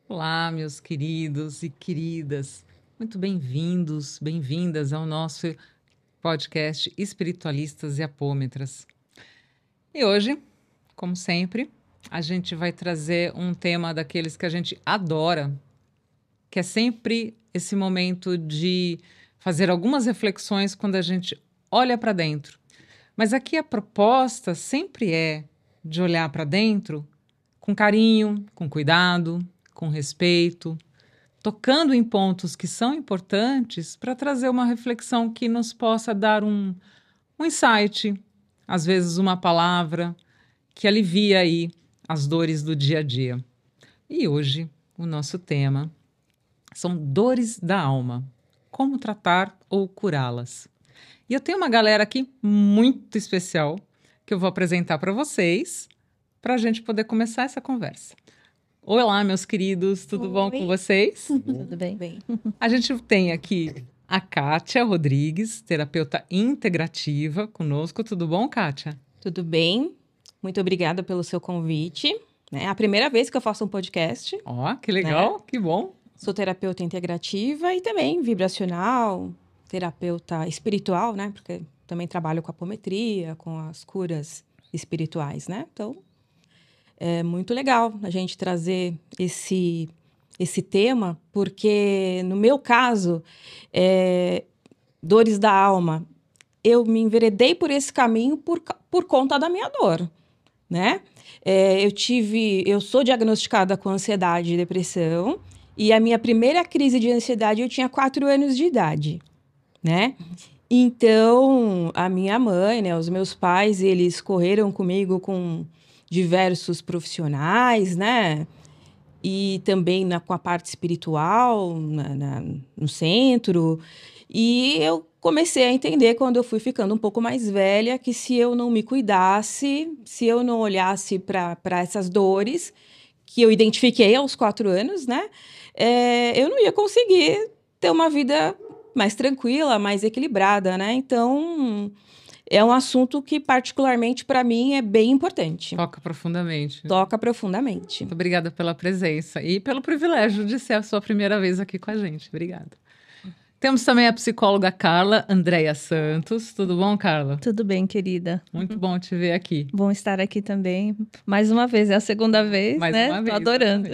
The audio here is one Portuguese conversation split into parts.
Olá, meus queridos e queridas. Muito bem-vindos, bem-vindas ao nosso podcast Espiritualistas e Apômetras. E hoje, como sempre, a gente vai trazer um tema daqueles que a gente adora, que é sempre esse momento de fazer algumas reflexões quando a gente olha para dentro. Mas aqui a proposta sempre é de olhar para dentro com carinho, com cuidado, com respeito, tocando em pontos que são importantes para trazer uma reflexão que nos possa dar um insight, às vezes uma palavra que alivia aí as dores do dia a dia. E hoje o nosso tema são dores da alma, como tratar ou curá-las. E eu tenho uma galera aqui muito especial que eu vou apresentar para vocês, para a gente poder começar essa conversa. Olá, meus queridos, tudo bom com vocês? Tudo bem? A gente tem aqui a Kátia Rodrigues, terapeuta integrativa, conosco. Tudo bom, Kátia? Tudo bem. Muito obrigada pelo seu convite. É a primeira vez que eu faço um podcast. Ó, que legal, que bom. Sou terapeuta integrativa e também vibracional, terapeuta espiritual, né? Porque também trabalho com apometria, com as curas espirituais, né? Então, é muito legal a gente trazer esse tema, porque no meu caso, dores da alma, eu me enveredei por esse caminho por conta da minha dor, né? Eu sou diagnosticada com ansiedade e depressão, e a minha primeira crise de ansiedade eu tinha 4 anos de idade, né? Então, a minha mãe, né, os meus pais, eles correram comigo com diversos profissionais, né? E também com a parte espiritual no centro. E eu comecei a entender, quando eu fui ficando um pouco mais velha, que se eu não me cuidasse, se eu não olhasse para essas dores, que eu identifiquei aos 4 anos, né? Eu não ia conseguir ter uma vida mais tranquila, mais equilibrada, né? Então, é um assunto que, particularmente, para mim, é bem importante. Toca profundamente. Toca profundamente. Muito obrigada pela presença e pelo privilégio de ser a sua primeira vez aqui com a gente. Obrigada. Temos também a psicóloga Carla Andréia Santos. Tudo bom, Carla? Tudo bem, querida. Muito bom te ver aqui. Bom estar aqui também. Mais uma vez, é a segunda vez, Mais né? uma vez. Tô adorando.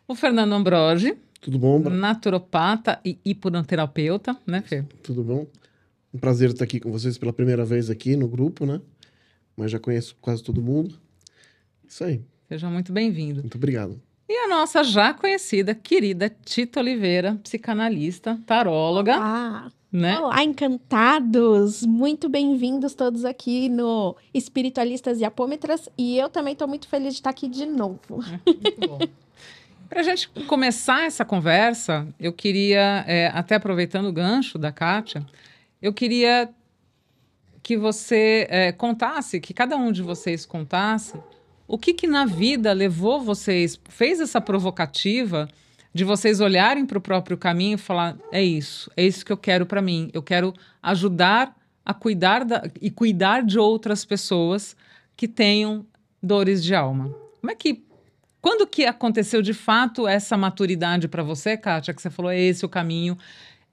O Fernando Ambrogi. Tudo bom? Naturopata e hipnoterapeuta, né, Fê? Tudo bom? Um prazer estar aqui com vocês pela primeira vez aqui no grupo, né? Mas já conheço quase todo mundo. Isso aí. Seja muito bem-vindo. Muito obrigado. E a nossa já conhecida, querida Tita Oliveira, psicanalista, taróloga. Olá, né? Olá, encantados! Muito bem-vindos todos aqui no Espiritualistas e Apômetras. E eu também estou muito feliz de estar aqui de novo. Muito bom. Para a gente começar essa conversa, eu queria, até aproveitando o gancho da Kátia, eu queria que você contasse, que cada um de vocês contasse, o que na vida levou vocês, fez essa provocativa de vocês olharem para o próprio caminho e falar, é isso que eu quero para mim. Eu quero ajudar a cuidar e cuidar de outras pessoas que tenham dores de alma. Quando que aconteceu de fato essa maturidade para você, Kátia, que você falou, é esse o caminho?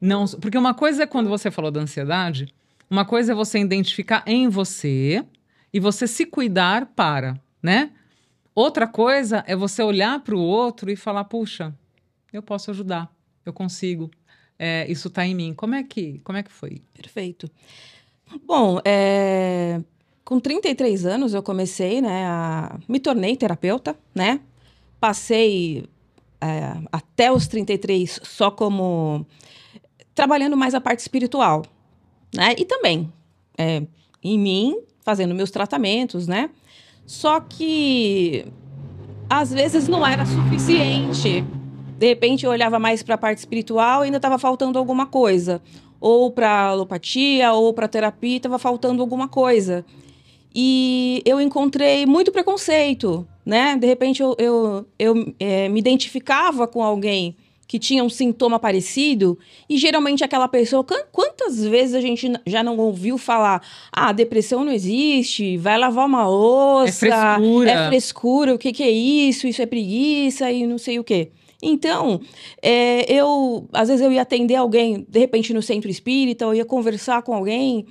Não, porque uma coisa é quando você falou da ansiedade, uma coisa é você identificar em você e você se cuidar né? Outra coisa é você olhar para o outro e falar, puxa, eu posso ajudar, eu consigo, isso está em mim. Como é que foi? Perfeito. Bom, com 33 anos eu comecei, né, me tornei terapeuta, né? Passei até os 33 só como trabalhando mais a parte espiritual, né? E também em mim, fazendo meus tratamentos, né? Só que às vezes não era suficiente. De repente eu olhava mais para a parte espiritual e ainda estava faltando alguma coisa. Ou para alopatia, ou para terapia, estava faltando alguma coisa. E eu encontrei muito preconceito, né? De repente eu me identificava com alguém que tinha um sintoma parecido, e geralmente aquela pessoa, quantas vezes a gente já não ouviu falar, depressão não existe, vai lavar uma louça, é frescura, o que é isso é preguiça e não sei o quê. Então, às vezes eu ia atender alguém, de repente no centro espírita, eu ia conversar com alguém,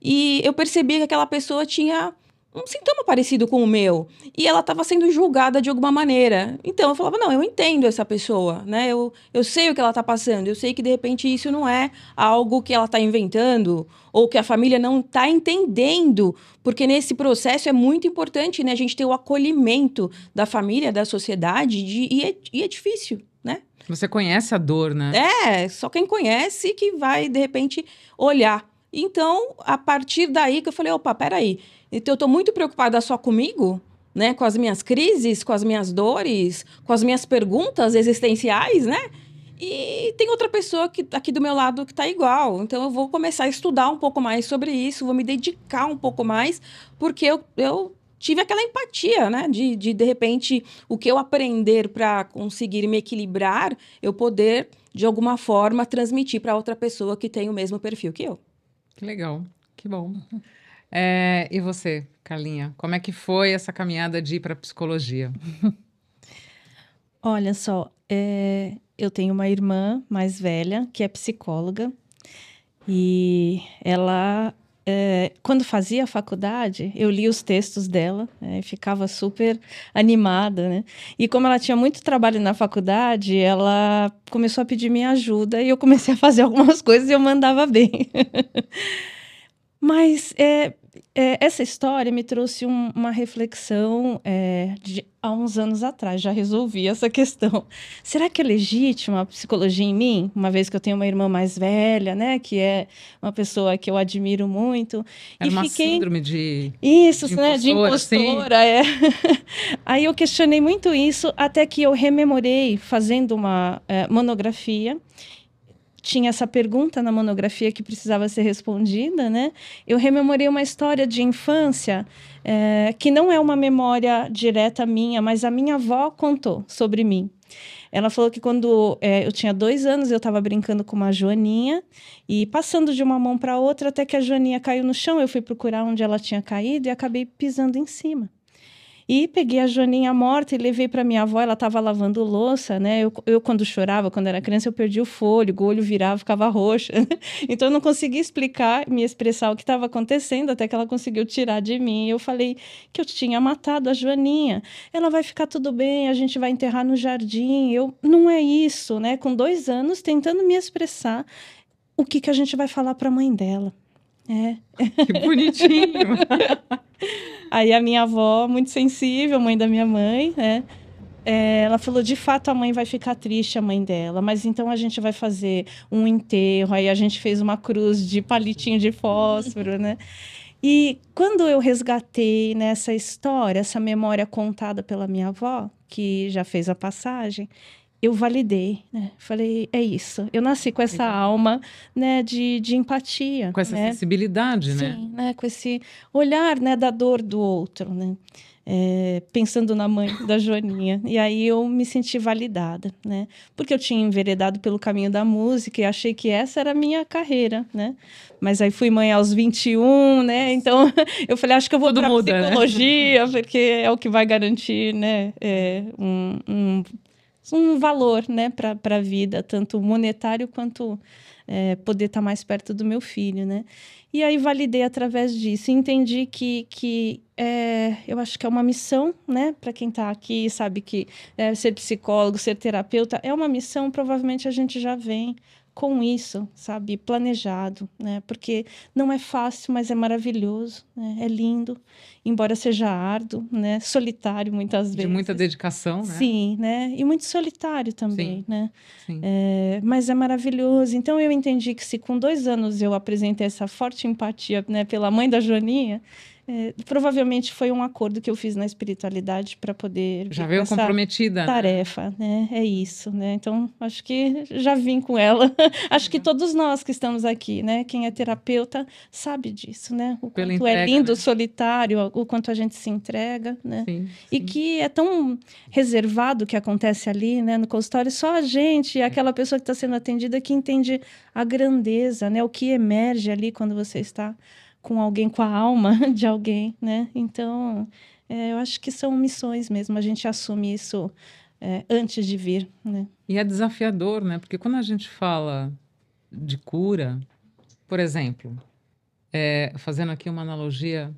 e eu percebi que aquela pessoa tinha um sintoma parecido com o meu, e ela estava sendo julgada de alguma maneira. Então, eu falava, não, eu entendo essa pessoa, né? Eu sei o que ela está passando, eu sei que, de repente, isso não é algo que ela está inventando, ou que a família não está entendendo, porque nesse processo é muito importante, né? A gente ter o acolhimento da família, da sociedade, e é difícil, né? Você conhece a dor, né? Só quem conhece que vai, de repente, olhar. Então, a partir daí que eu falei, opa, peraí, então eu estou muito preocupada só comigo, né? Com as minhas crises, com as minhas dores, com as minhas perguntas existenciais, né? E tem outra pessoa aqui do meu lado que está igual. Então, eu vou começar a estudar um pouco mais sobre isso, vou me dedicar um pouco mais, porque eu tive aquela empatia, né? De repente, o que eu aprender para conseguir me equilibrar, eu poder, de alguma forma, transmitir para outra pessoa que tem o mesmo perfil que eu. Que legal, que bom. E você, Carlinha, como é que foi essa caminhada de ir para a psicologia? Olha só, eu tenho uma irmã mais velha que é psicóloga e ela, quando fazia a faculdade, eu li os textos dela e ficava super animada, né? E como ela tinha muito trabalho na faculdade, ela começou a pedir minha ajuda e eu comecei a fazer algumas coisas e eu mandava bem. Mas essa história me trouxe uma reflexão há uns anos atrás, já resolvi essa questão. Será que é legítima a psicologia em mim? Uma vez que eu tenho uma irmã mais velha, né, que é uma pessoa que eu admiro muito. Era uma síndrome de impostora, Aí eu questionei muito isso, até que eu rememorei, fazendo uma monografia. Tinha essa pergunta na monografia que precisava ser respondida, né? Eu rememorei uma história de infância que não é uma memória direta minha, mas a minha avó contou sobre mim. Ela falou que quando eu tinha 2 anos, eu estava brincando com uma joaninha e passando de uma mão para outra até que a joaninha caiu no chão. Eu fui procurar onde ela tinha caído e acabei pisando em cima. E peguei a joaninha morta e levei para minha avó, ela estava lavando louça, né? Eu, quando chorava, quando era criança, eu perdi o fôlego, o olho virava, ficava roxa. Então, eu não conseguia me expressar o que estava acontecendo, até que ela conseguiu tirar de mim. Eu falei que eu tinha matado a joaninha. Ela vai ficar tudo bem, a gente vai enterrar no jardim. Não é isso, né? Com 2 anos, tentando me expressar o que a gente vai falar para a mãe dela. Que bonitinho! Aí a minha avó, muito sensível, mãe da minha mãe, né? Ela falou, de fato, a mãe vai ficar triste, a mãe dela, mas então a gente vai fazer um enterro. Aí a gente fez uma cruz de palitinho de fósforo, né? E quando eu resgatei nessa história, essa memória contada pela minha avó, que já fez a passagem, eu validei, né? Falei, é isso. Eu nasci com essa alma, né, de empatia. Com essa né? sensibilidade, né? Sim, né? Com esse olhar, né, da dor do outro, né? Pensando na mãe da Joaninha. E aí eu me senti validada, né? Porque eu tinha enveredado pelo caminho da música e achei que essa era a minha carreira, né? Mas aí fui mãe aos 21, né? Então eu falei, acho que eu vou para psicologia, né? Porque é o que vai garantir, né? Um valor, né, para a vida, tanto monetário quanto poder estar mais perto do meu filho, né? E aí validei através disso, entendi que eu acho que é uma missão, né? Para quem está aqui, sabe que ser psicólogo, ser terapeuta é uma missão, provavelmente a gente já vem com isso, sabe, planejado, né? Porque não é fácil, mas é maravilhoso, né? É lindo, embora seja árduo, né? Solitário muitas vezes. De muita dedicação, né? Sim, né? E muito solitário também, Sim. né? Sim. Mas é maravilhoso. Então eu entendi que se com 2 anos eu apresentei essa forte empatia, né, pela mãe da Joaninha, Provavelmente foi um acordo que eu fiz na espiritualidade para poder Já veio comprometida. Tarefa, né? É isso, né? Então, acho que já vim com ela. Acho que todos nós que estamos aqui, né? Quem é terapeuta sabe disso, né? O Pela quanto entrega, é lindo, né? solitário, o quanto a gente se entrega, né? Sim, E que é tão reservado o que acontece ali, né? No consultório, só a gente, aquela pessoa que está sendo atendida que entende a grandeza, né? O que emerge ali quando você está com alguém, com a alma de alguém, né? Então, eu acho que são missões mesmo, a gente assume isso antes de vir, né? E é desafiador, né? Porque quando a gente fala de cura, por exemplo, fazendo aqui uma analogia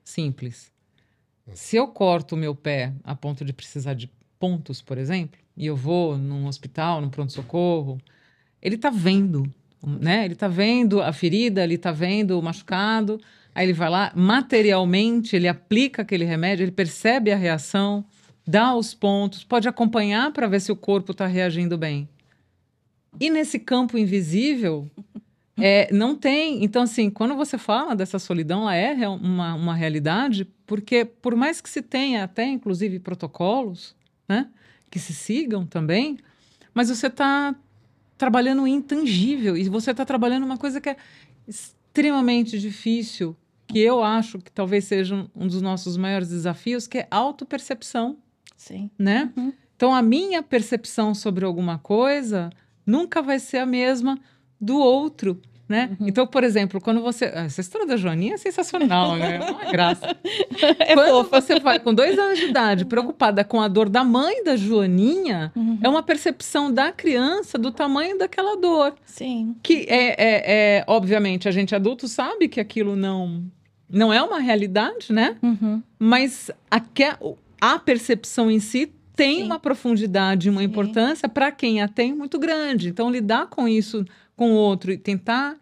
simples. Se eu corto o meu pé a ponto de precisar de pontos, por exemplo, e eu vou num hospital, num pronto-socorro, ele está vendo, né? Ele está vendo a ferida, ele está vendo o machucado, aí ele vai lá, materialmente, ele aplica aquele remédio, ele percebe a reação, dá os pontos, pode acompanhar para ver se o corpo está reagindo bem. E nesse campo invisível, não tem. Então, assim, quando você fala dessa solidão, ela é uma realidade, porque por mais que se tenha até, inclusive, protocolos, né, que se sigam também, mas você está trabalhando o intangível e você está trabalhando uma coisa que é extremamente difícil, que eu acho que talvez seja um dos nossos maiores desafios, que é autopercepção. Sim. Né? Uhum. Então, a minha percepção sobre alguma coisa nunca vai ser a mesma do outro, né? Então, por exemplo, quando você... Essa história da Joaninha é sensacional, né? É uma graça. Quando você vai com 2 anos de idade, preocupada com a dor da mãe da Joaninha, é uma percepção da criança do tamanho daquela dor. Sim. Que, obviamente, a gente adulto sabe que aquilo não é uma realidade, né? Uhum. Mas a percepção em si tem Sim. uma profundidade e uma importância para quem a tem muito grande. Então, lidar com isso com o outro e tentar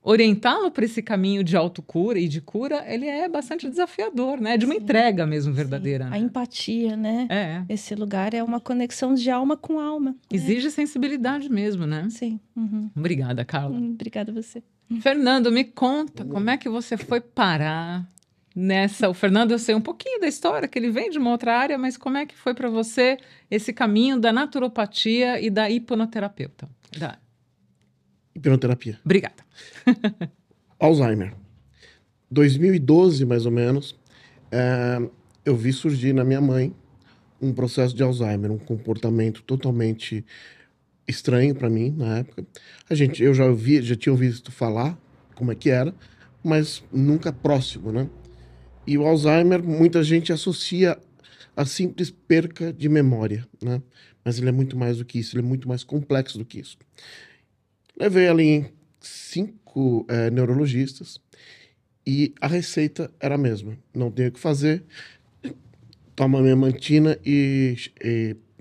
orientá-lo para esse caminho de autocura e de cura, ele é bastante desafiador, né? De uma entrega mesmo verdadeira. Né? A empatia, né? Esse lugar é uma conexão de alma com alma. Exige sensibilidade mesmo, né? Sim. Uhum. Obrigada, Carla. Obrigada a você. Fernando, me conta, como é que você foi parar nessa... O Fernando, eu sei um pouquinho da história, que ele vem de uma outra área, mas como é que foi para você esse caminho da naturopatia e da hipnoterapeuta? Hipnoterapia. Obrigada. Alzheimer. 2012, mais ou menos, eu vi surgir na minha mãe um processo de Alzheimer, um comportamento totalmente estranho para mim na época. Eu já tinha ouvido falar como é que era, mas nunca próximo, né? E o Alzheimer, muita gente associa a simples perca de memória, né? Mas ele é muito mais do que isso, ele é muito mais complexo do que isso. Levei ali 5 neurologistas e a receita era a mesma. Não tem o que fazer, toma memantina e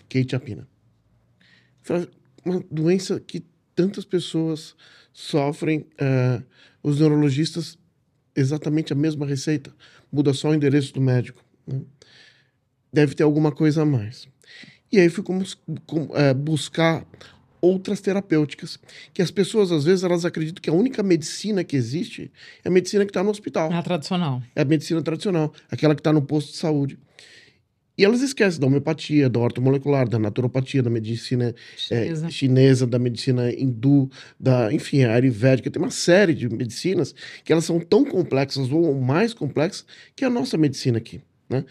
quetiapina. Uma doença que tantas pessoas sofrem, os neurologistas, exatamente a mesma receita, muda só o endereço do médico. Né? Deve ter alguma coisa a mais. E aí fui buscar outras terapêuticas, que as pessoas, às vezes, elas acreditam que a única medicina que existe é a medicina que está no hospital. É a tradicional. É a medicina tradicional, aquela que está no posto de saúde. E elas esquecem da homeopatia, da ortomolecular, da naturopatia, da medicina chinesa, da medicina hindu, enfim, a ayurvédica. Tem uma série de medicinas que elas são tão complexas ou mais complexas que a nossa medicina aqui, né?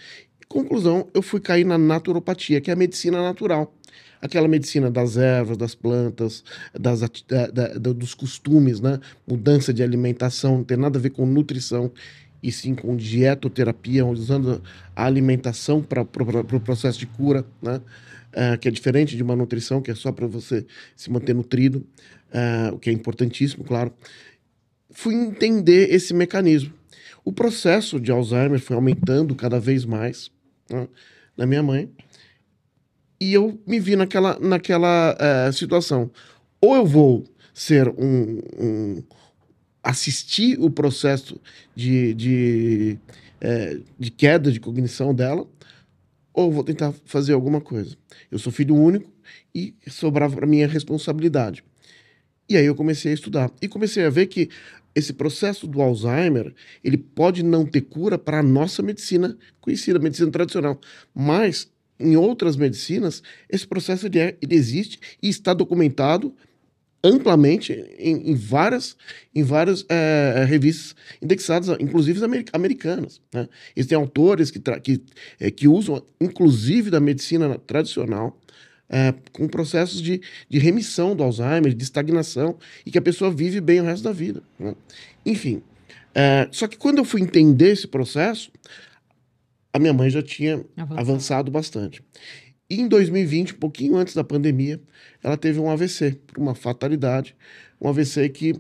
Conclusão, eu fui cair na naturopatia, que é a medicina natural. Aquela medicina das ervas, das plantas, dos costumes, né? Mudança de alimentação, não tem nada a ver com nutrição, e sim com dietoterapia, usando a alimentação para o processo de cura, né? Que é diferente de uma nutrição, que é só para você se manter nutrido, o que é importantíssimo, claro. Fui entender esse mecanismo. O processo de Alzheimer foi aumentando cada vez mais, né, na minha mãe. E eu me vi naquela situação. Ou eu vou ser assistir o processo de queda de cognição dela, ou vou tentar fazer alguma coisa. Eu sou filho único e sobrava para mim a responsabilidade. E aí eu comecei a estudar. E comecei a ver que esse processo do Alzheimer, ele pode não ter cura para a nossa medicina conhecida, a medicina tradicional, mas em outras medicinas, esse processo ele existe e está documentado amplamente em várias revistas indexadas, inclusive americanas, né? Existem autores que usam, inclusive da medicina tradicional, com processos de remissão do Alzheimer, de estagnação, e que a pessoa vive bem o resto da vida, né? Enfim, só que quando eu fui entender esse processo, a minha mãe já tinha avançado bastante. E em 2020, um pouquinho antes da pandemia, ela teve um AVC, por uma fatalidade, um AVC que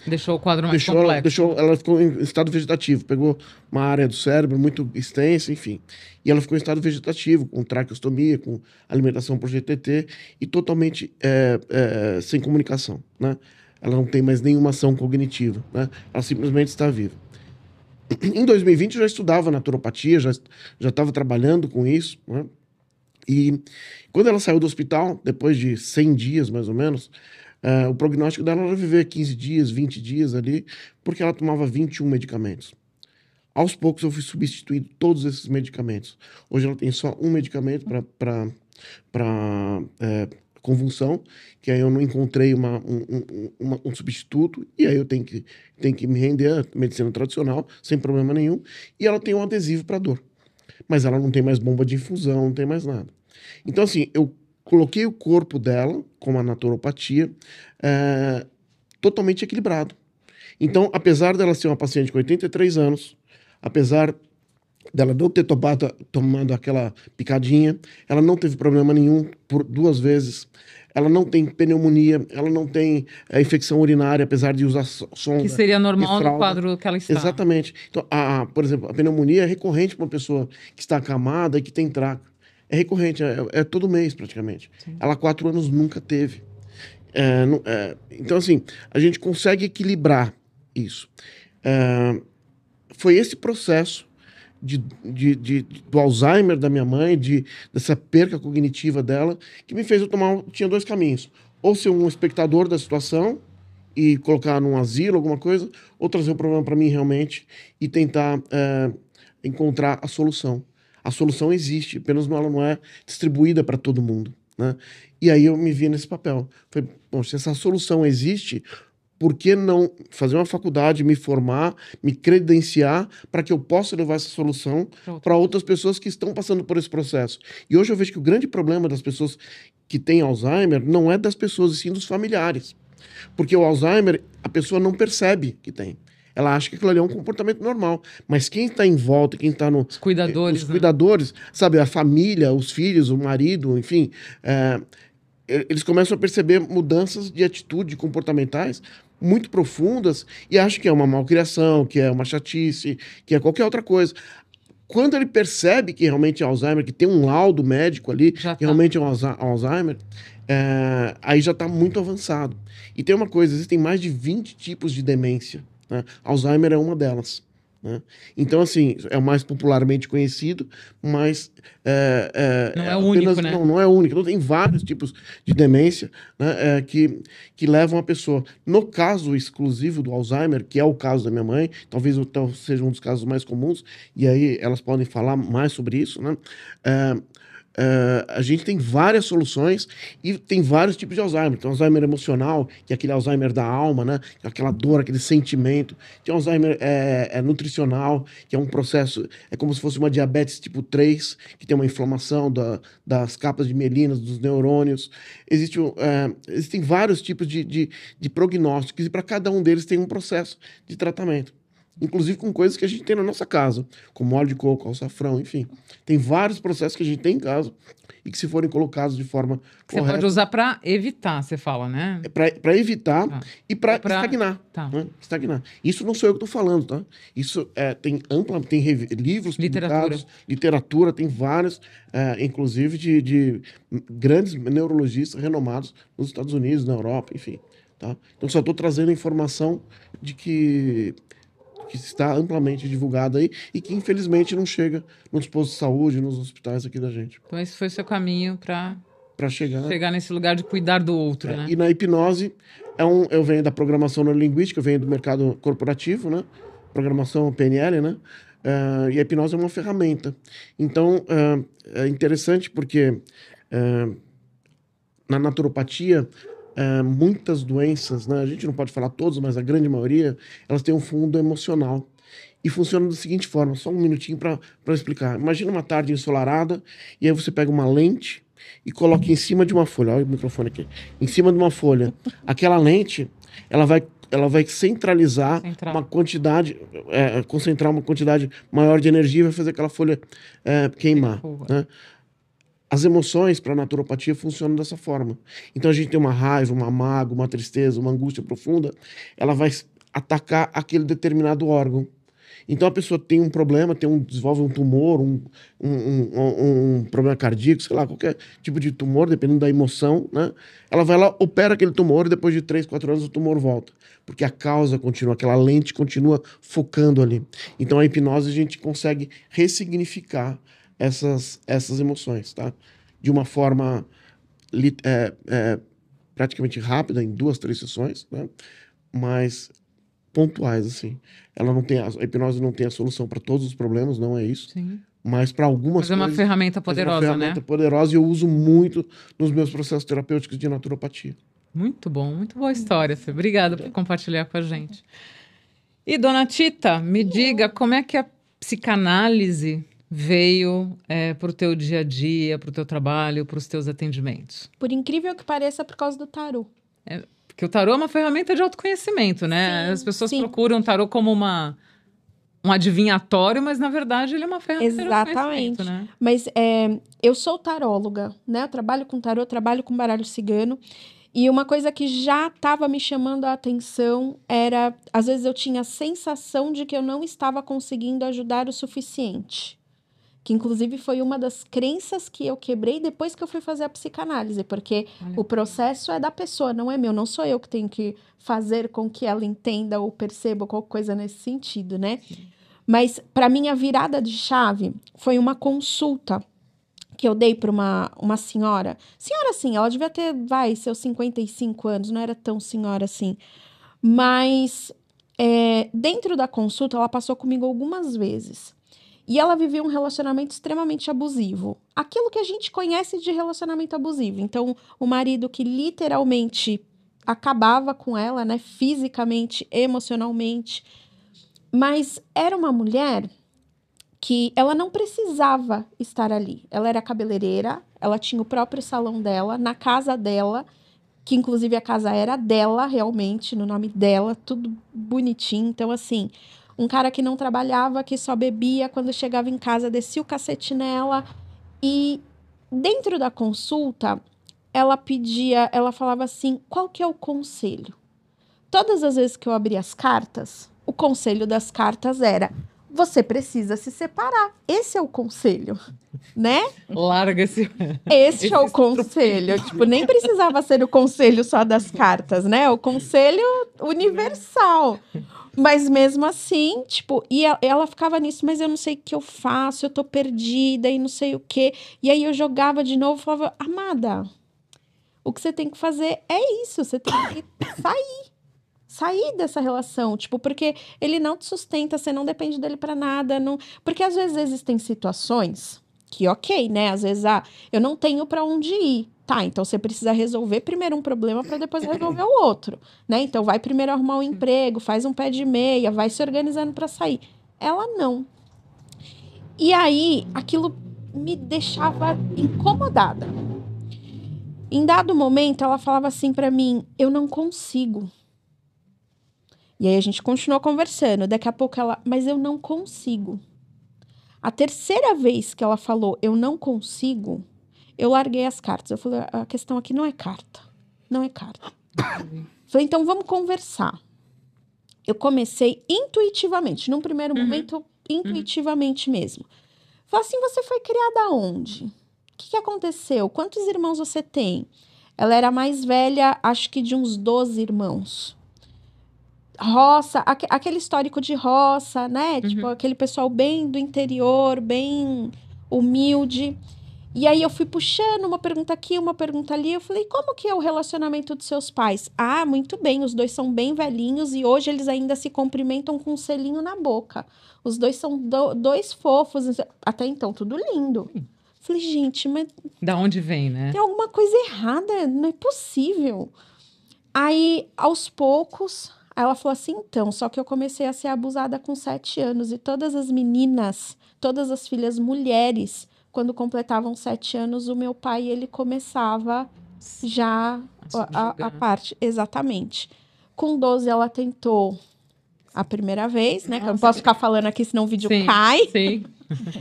deixou o quadro mais complexo. Ela ficou em estado vegetativo, pegou uma área do cérebro muito extensa, enfim. E ela ficou em estado vegetativo, com traqueostomia, com alimentação por GTT e totalmente sem comunicação, né? Ela não tem mais nenhuma ação cognitiva, né? Ela simplesmente está viva. Em 2020 eu já estudava naturopatia, já estava trabalhando com isso, né? E quando ela saiu do hospital, depois de 100 dias mais ou menos, o prognóstico dela era viver 15 dias, 20 dias ali, porque ela tomava 21 medicamentos. Aos poucos eu fui substituindo todos esses medicamentos. Hoje ela tem só um medicamento para convulsão, que aí eu não encontrei um substituto, e aí eu tenho que me render à medicina tradicional, sem problema nenhum, e ela tem um adesivo para dor. Mas ela não tem mais bomba de infusão, não tem mais nada. Então, assim, eu coloquei o corpo dela, com a naturopatia, totalmente equilibrado. Então, apesar dela ser uma paciente com 83 anos, apesar dela não ter tomado aquela picadinha, ela não teve problema nenhum por 2 vezes. Ela não tem pneumonia, ela não tem infecção urinária, apesar de usar sonda. Que seria normal no quadro que ela está. Exatamente. Então, por exemplo, a pneumonia é recorrente para uma pessoa que está acamada e que tem traco. É recorrente, é todo mês praticamente. Sim. Ela há 4 anos nunca teve. Então, assim, a gente consegue equilibrar isso. Foi esse processo do Alzheimer da minha mãe, dessa perca cognitiva dela, que me fez eu tinha 2 caminhos. Ou ser um espectador da situação e colocar num asilo, alguma coisa, ou trazer o problema para mim realmente e tentar encontrar a solução. A solução existe, apenas ela não é distribuída para todo mundo, né? E aí eu me vi nesse papel. Falei, bom, se essa solução existe, por que não fazer uma faculdade, me formar, me credenciar para que eu possa levar essa solução para outras pessoas que estão passando por esse processo? E hoje eu vejo que o grande problema das pessoas que têm Alzheimer não é das pessoas, e sim dos familiares. Porque o Alzheimer, a pessoa não percebe que tem. Ela acha que aquilo ali é um comportamento normal. Mas quem está em volta, quem está no... Os cuidadores. Os cuidadores, sabe? A família, os filhos, o marido, enfim... eles começam a perceber mudanças de atitude comportamentais muito profundas e acham que é uma malcriação, que é uma chatice, que é qualquer outra coisa. Quando ele percebe que realmente é Alzheimer, que tem um laudo médico ali, que realmente é um Alzheimer, aí já está muito avançado. E tem uma coisa, existem mais de 20 tipos de demência, né? Alzheimer é uma delas, né? Então, assim, é o mais popularmente conhecido, mas... não é o único, né? Não é o único. Então, tem vários tipos de demência, né, que levam a pessoa. No caso exclusivo do Alzheimer, que é o caso da minha mãe, talvez seja um dos casos mais comuns, e aí elas podem falar mais sobre isso, né? A gente tem várias soluções e tem vários tipos de Alzheimer. Tem Alzheimer emocional, que é aquele Alzheimer da alma, né? Aquela dor, aquele sentimento. Tem Alzheimer nutricional, que é um processo, é como se fosse uma diabetes tipo 3, que tem uma inflamação das capas de mielinas, dos neurônios. Existem vários tipos de prognósticos e para cada um deles tem um processo de tratamento. Inclusive com coisas que a gente tem na nossa casa, como óleo de coco, açafrão, enfim. Tem vários processos que a gente tem em casa e que, se forem colocados de forma correta... Você pode usar para evitar, você fala, né? Para evitar e para estagnar. Tá. Né? Estagnar. Isso não sou eu que estou falando, tá? Isso tem livros publicados, literatura, tem vários, inclusive de grandes neurologistas renomados nos Estados Unidos, na Europa, enfim. Tá? Então, só estou trazendo informação de que está amplamente divulgado aí e que, infelizmente, não chega nos postos de saúde, nos hospitais aqui da gente. Então, esse foi o seu caminho para chegar nesse lugar de cuidar do outro, né? E na hipnose, Eu venho da programação neurolinguística, eu venho do mercado corporativo, né? Programação PNL, né? E a hipnose é uma ferramenta. Então, é interessante porque na naturopatia, muitas doenças, né? A gente não pode falar todas, mas a grande maioria, elas têm um fundo emocional. E funciona da seguinte forma, só um minutinho para explicar. Imagina uma tarde ensolarada, e aí você pega uma lente e coloca em cima de uma folha. Olha o microfone aqui. Em cima de uma folha. Aquela lente, ela vai centralizar uma quantidade, concentrar uma quantidade maior de energia e vai fazer aquela folha queimar. Né? As emoções para a naturopatia funcionam dessa forma. Então a gente tem uma raiva, uma mágoa, uma tristeza, uma angústia profunda, ela vai atacar aquele determinado órgão. Então a pessoa tem um problema, desenvolve um tumor, um problema cardíaco, sei lá, qualquer tipo de tumor, dependendo da emoção, né? Ela vai lá, opera aquele tumor e depois de 3, 4 anos o tumor volta. Porque a causa continua, aquela lente continua focando ali. Então a hipnose a gente consegue ressignificar essas emoções, tá? De uma forma praticamente rápida, em 2, 3 sessões, né? Mas pontuais, assim. A hipnose não tem a solução para todos os problemas, não é isso. Sim. Mas para algumas coisas... Mas é uma ferramenta poderosa, né? É uma ferramenta poderosa e eu uso muito nos meus processos terapêuticos de naturopatia. Muito bom, muito boa história, Fê. Obrigada por compartilhar com a gente. E, dona Tita, me diga como é que a psicanálise veio para o teu dia a dia, para o teu trabalho, para os teus atendimentos? Por incrível que pareça, por causa do tarô. Porque o tarô é uma ferramenta de autoconhecimento, né? Sim, as pessoas sim. procuram o tarô como um adivinhatório, mas na verdade ele é uma ferramenta de autoconhecimento, né? Mas eu sou taróloga, né? Eu trabalho com tarô, trabalho com baralho cigano. E uma coisa que já estava me chamando a atenção era, às vezes eu tinha a sensação de que eu não estava conseguindo ajudar o suficiente. Que inclusive foi uma das crenças que eu quebrei depois que eu fui fazer a psicanálise, porque o processo é da pessoa, não é meu, não sou eu que tenho que fazer com que ela entenda ou perceba qualquer coisa nesse sentido, né? Sim. Mas para mim a virada de chave foi uma consulta que eu dei para uma senhora. Senhora, assim, ela devia ter, seus 55 anos, não era tão senhora assim. Mas dentro da consulta ela passou comigo algumas vezes. E ela vivia um relacionamento extremamente abusivo. Aquilo que a gente conhece de relacionamento abusivo. Então, o marido que literalmente acabava com ela, né? Fisicamente, emocionalmente. Mas era uma mulher que ela não precisava estar ali. Ela era cabeleireira, ela tinha o próprio salão dela, na casa dela, que inclusive a casa era dela, realmente, no nome dela, tudo bonitinho. Então, assim... Um cara que não trabalhava, que só bebia, quando chegava em casa, descia o cacete nela. E dentro da consulta, ela falava assim, qual que é o conselho? Todas as vezes que eu abria as cartas, o conselho das cartas era, você precisa se separar. Esse é o conselho, né? Larga esse... Esse é o conselho. Tipo, nem precisava ser o conselho só das cartas, né? O conselho universal. Mas mesmo assim, tipo, e ela ficava nisso, mas eu não sei o que eu faço, eu tô perdida e não sei o quê. E aí eu jogava de novo e falava, amada, o que você tem que fazer é isso, você tem que sair dessa relação, tipo, porque ele não te sustenta, você não depende dele pra nada, não... Porque às vezes existem situações que, ok, né, às vezes, eu não tenho pra onde ir. Tá, então você precisa resolver primeiro um problema para depois resolver o outro, né? Então vai primeiro arrumar um emprego, faz um pé de meia, vai se organizando para sair. Ela não. E aí, aquilo me deixava incomodada. Em dado momento, ela falava assim para mim, eu não consigo. E aí a gente continuou conversando. Daqui a pouco ela, mas eu não consigo. A terceira vez que ela falou, eu não consigo... Eu larguei as cartas. Eu falei, a questão aqui não é carta. Não é carta. Falei, então vamos conversar. Eu comecei intuitivamente. Num primeiro momento, intuitivamente mesmo. Falei assim, você foi criada onde? O que aconteceu? Quantos irmãos você tem? Ela era mais velha, acho que de uns 12 irmãos. Roça, aquele histórico de roça, né? Tipo, aquele pessoal bem do interior, bem humilde... E aí eu fui puxando uma pergunta aqui, uma pergunta ali. Eu falei, como que é o relacionamento dos seus pais? Ah, muito bem, os dois são bem velhinhos e hoje eles ainda se cumprimentam com um selinho na boca. Os dois são dois fofos. Até então, tudo lindo. Falei, gente, mas... Da onde vem, né? Tem alguma coisa errada, não é possível. Aí, aos poucos, ela falou assim, então, só que eu comecei a ser abusada com 7 anos. E todas as meninas, todas as filhas mulheres... Quando completavam 7 anos, o meu pai, ele começava já a parte. Exatamente. Com 12, ela tentou a primeira vez, né? Que eu não posso ficar falando aqui, senão o vídeo cai. Sim.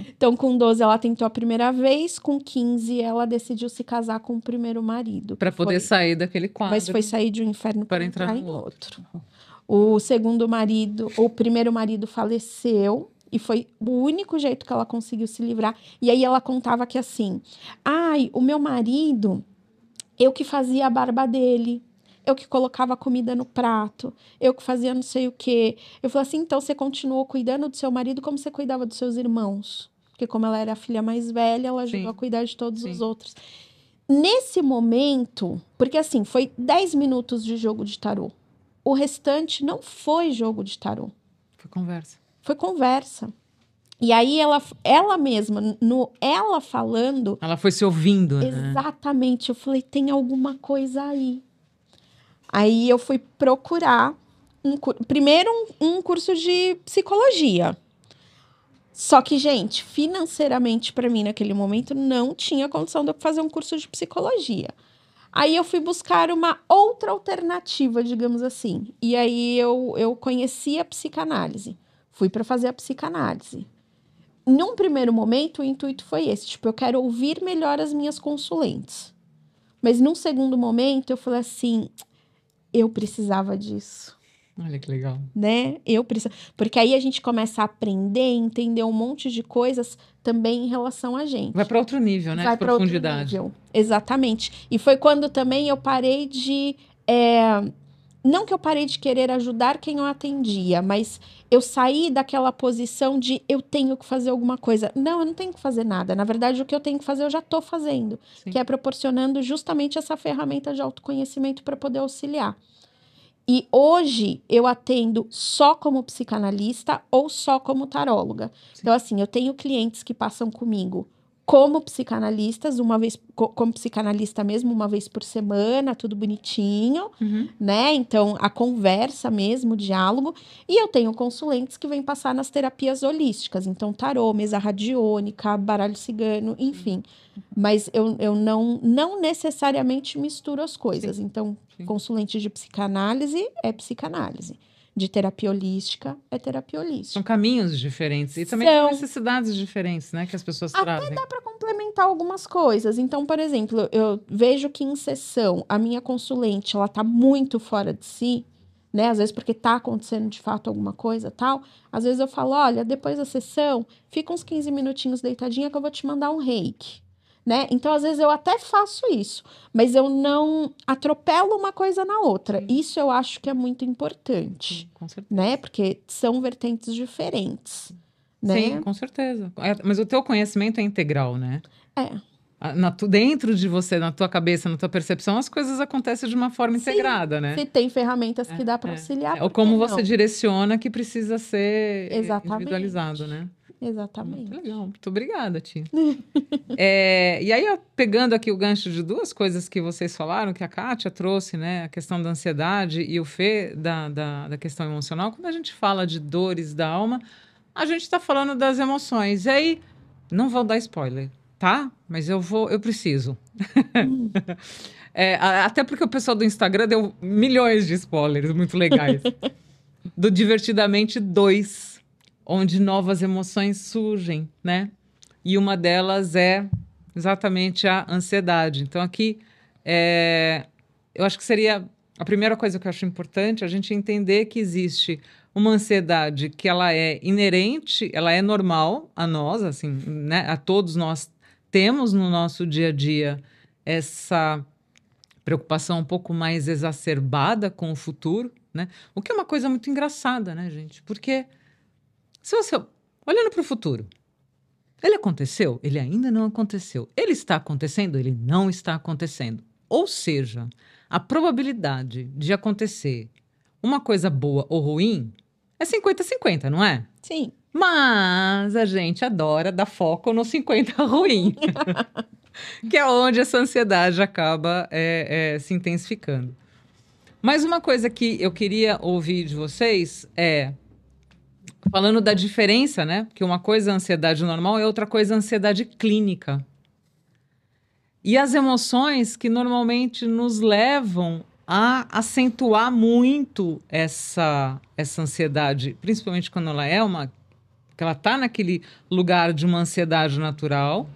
Então, com 12, ela tentou a primeira vez. Com 15, ela decidiu se casar com o primeiro marido. Para poder sair daquele quadro. Mas foi sair de um inferno para entrar em outro. O segundo marido, o primeiro marido faleceu. E foi o único jeito que ela conseguiu se livrar. E aí ela contava que assim, ai, o meu marido, eu que fazia a barba dele, eu que colocava comida no prato, eu que fazia não sei o quê. Eu falei assim, então você continuou cuidando do seu marido como você cuidava dos seus irmãos? Porque como ela era a filha mais velha, ela ajudou a cuidar de todos os outros. Nesse momento, porque assim, foi 10 minutos de jogo de tarô. O restante não foi jogo de tarô. Foi conversa. Foi conversa. E aí ela mesma, ela falando... Ela foi se ouvindo, né? Exatamente. Eu falei, tem alguma coisa aí. Aí eu fui procurar primeiro um curso de psicologia. Só que, gente, financeiramente para mim naquele momento não tinha condição de eu fazer um curso de psicologia. Aí eu fui buscar uma outra alternativa, digamos assim. E aí eu conheci a psicanálise. Fui para fazer a psicanálise. Num primeiro momento, o intuito foi esse. Tipo, eu quero ouvir melhor as minhas consulentes. Mas num segundo momento, eu falei assim, eu precisava disso. Olha que legal. Né? Porque aí a gente começa a aprender, entender um monte de coisas também em relação a gente. Vai para outro nível, né? Vai de profundidade. Outro nível. Exatamente. E foi quando também eu parei de... Não que eu parei de querer ajudar quem eu atendia, mas eu saí daquela posição de eu tenho que fazer alguma coisa. Não, eu não tenho que fazer nada. Na verdade, o que eu tenho que fazer, eu já estou fazendo. Sim. Que é proporcionando justamente essa ferramenta de autoconhecimento para poder auxiliar. E hoje eu atendo só como psicanalista ou só como taróloga. Sim. Então, assim, eu tenho clientes que passam comigo como psicanalistas, como psicanalista mesmo, uma vez por semana, tudo bonitinho, né? Então, a conversa mesmo, o diálogo. E eu tenho consulentes que vêm passar nas terapias holísticas. Então, tarô, mesa radiônica, baralho cigano, enfim. Mas eu não necessariamente misturo as coisas. Sim. Então, consulente de psicanálise é psicanálise. De terapia holística é terapia holística. São caminhos diferentes e também são necessidades diferentes, né, que as pessoas trazem. Até dá para complementar algumas coisas. Então, por exemplo, eu vejo que em sessão a minha consulente, ela tá muito fora de si, né? Às vezes porque tá acontecendo de fato alguma coisa, tal. Às vezes eu falo, olha, depois da sessão, fica uns 15 minutinhos deitadinha que eu vou te mandar um reiki. Né? Então, às vezes, eu até faço isso, mas eu não atropelo uma coisa na outra. Sim. Isso eu acho que é muito importante. Sim, com certeza. Né? Porque são vertentes diferentes. Né? Sim, com certeza. Mas o teu conhecimento é integral, né? Dentro de você, na tua cabeça, na tua percepção, as coisas acontecem de uma forma integrada, né? Se tem ferramentas que dá para auxiliar. Ou como você direciona que precisa ser individualizado, né? Exatamente. Muito legal. Muito obrigada, Tia. E aí, pegando aqui o gancho de duas coisas que vocês falaram, que a Kátia trouxe, né? A questão da ansiedade e o Fê da questão emocional. Quando a gente fala de dores da alma, a gente está falando das emoções. E aí, não vou dar spoiler, tá? Mas eu preciso. Até porque o pessoal do Instagram deu milhões de spoilers muito legais. Do Divertidamente 2. Onde novas emoções surgem, né? E uma delas é exatamente a ansiedade. Então, aqui, eu acho que seria a primeira coisa que eu acho importante, a gente entender que existe uma ansiedade que ela é inerente, ela é normal a nós, assim, né? A todos nós temos no nosso dia a dia essa preocupação um pouco mais exacerbada com o futuro, né? O que é uma coisa muito engraçada, né, gente? Porque... se você, olhando para o futuro, Ele aconteceu? Ele ainda não aconteceu. Ele está acontecendo? Ele não está acontecendo. Ou seja, a probabilidade de acontecer uma coisa boa ou ruim é 50-50, não é? Sim. Mas a gente adora dar foco no 50 ruim, que é onde essa ansiedade acaba se intensificando. Mas uma coisa que eu queria ouvir de vocês é, falando da diferença, né? Que uma coisa é ansiedade normal e outra coisa é ansiedade clínica. E as emoções que normalmente nos levam a acentuar muito essa ansiedade, principalmente quando ela que ela está naquele lugar de uma ansiedade natural,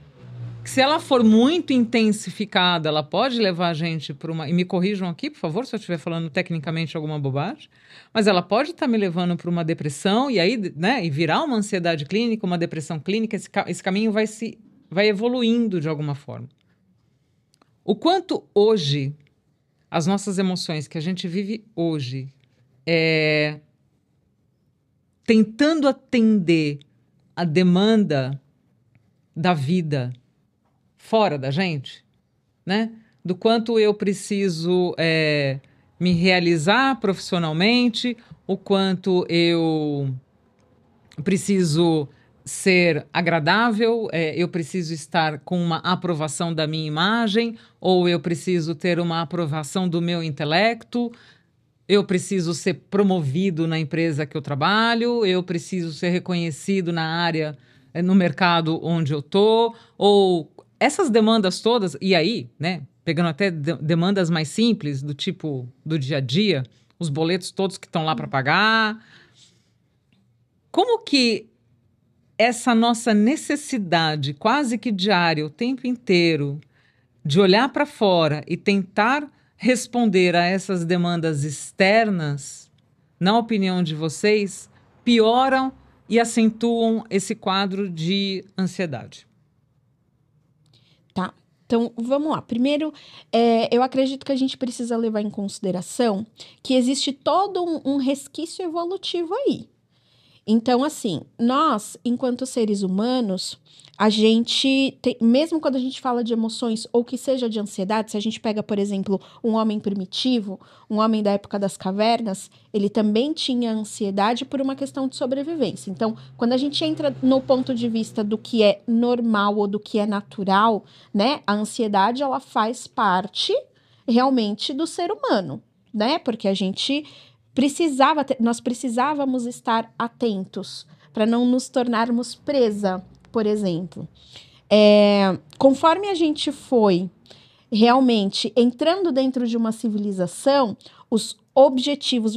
que se ela for muito intensificada, ela pode levar a gente para uma... E me corrijam aqui, por favor, se eu estiver falando tecnicamente alguma bobagem, mas ela pode estar me levando para uma depressão e aí, né, e virar uma ansiedade clínica, uma depressão clínica, esse caminho vai evoluindo de alguma forma. O quanto hoje, as nossas emoções que a gente vive hoje, tentando atender a demanda da vida fora da gente, né? Do quanto eu preciso me realizar profissionalmente, o quanto eu preciso ser agradável, eu preciso estar com uma aprovação da minha imagem, ou eu preciso ter uma aprovação do meu intelecto, eu preciso ser promovido na empresa que eu trabalho, eu preciso ser reconhecido na área, no mercado onde eu tô, ou essas demandas todas, e aí, né, pegando até demandas mais simples, do tipo do dia a dia, os boletos todos que estão lá para pagar. Como que essa nossa necessidade quase que diária, o tempo inteiro, de olhar para fora e tentar responder a essas demandas externas, na opinião de vocês, pioram e acentuam esse quadro de ansiedade? Tá. Então, vamos lá. Primeiro, eu acredito que a gente precisa levar em consideração que existe todo um resquício evolutivo aí. Então, assim, nós, enquanto seres humanos, a gente tem, mesmo quando a gente fala de emoções ou que seja de ansiedade, se a gente pega, por exemplo, um homem primitivo, um homem da época das cavernas, ele também tinha ansiedade por uma questão de sobrevivência. Então, quando a gente entra no ponto de vista do que é normal ou do que é natural, né, a ansiedade, ela faz parte realmente do ser humano, né, porque a gente nós precisávamos estar atentos para não nos tornarmos presa, por exemplo. Conforme a gente foi realmente entrando dentro de uma civilização, os objetivos,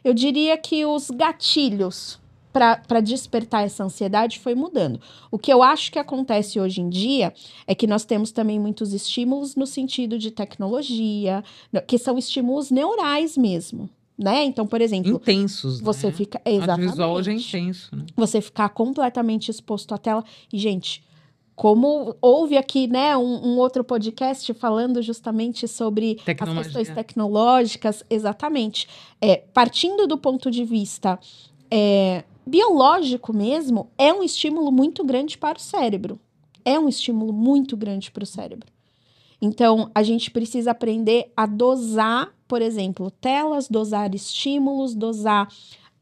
eu diria que os gatilhos para despertar essa ansiedade foi mudando. O que eu acho que acontece hoje em dia é que nós temos também muitos estímulos no sentido de tecnologia, que são estímulos neurais mesmo, né? Então, por exemplo... Intensos, você, né? fica... Exatamente. O visual hoje é intenso, né? Você ficar completamente exposto à tela. E, gente, como houve aqui, né, um outro podcast falando justamente sobre as questões tecnológicas, exatamente. Partindo do ponto de vista... biológico mesmo, é um estímulo muito grande para o cérebro. É um estímulo muito grande para o cérebro. Então, a gente precisa aprender a dosar, por exemplo, telas, dosar estímulos, dosar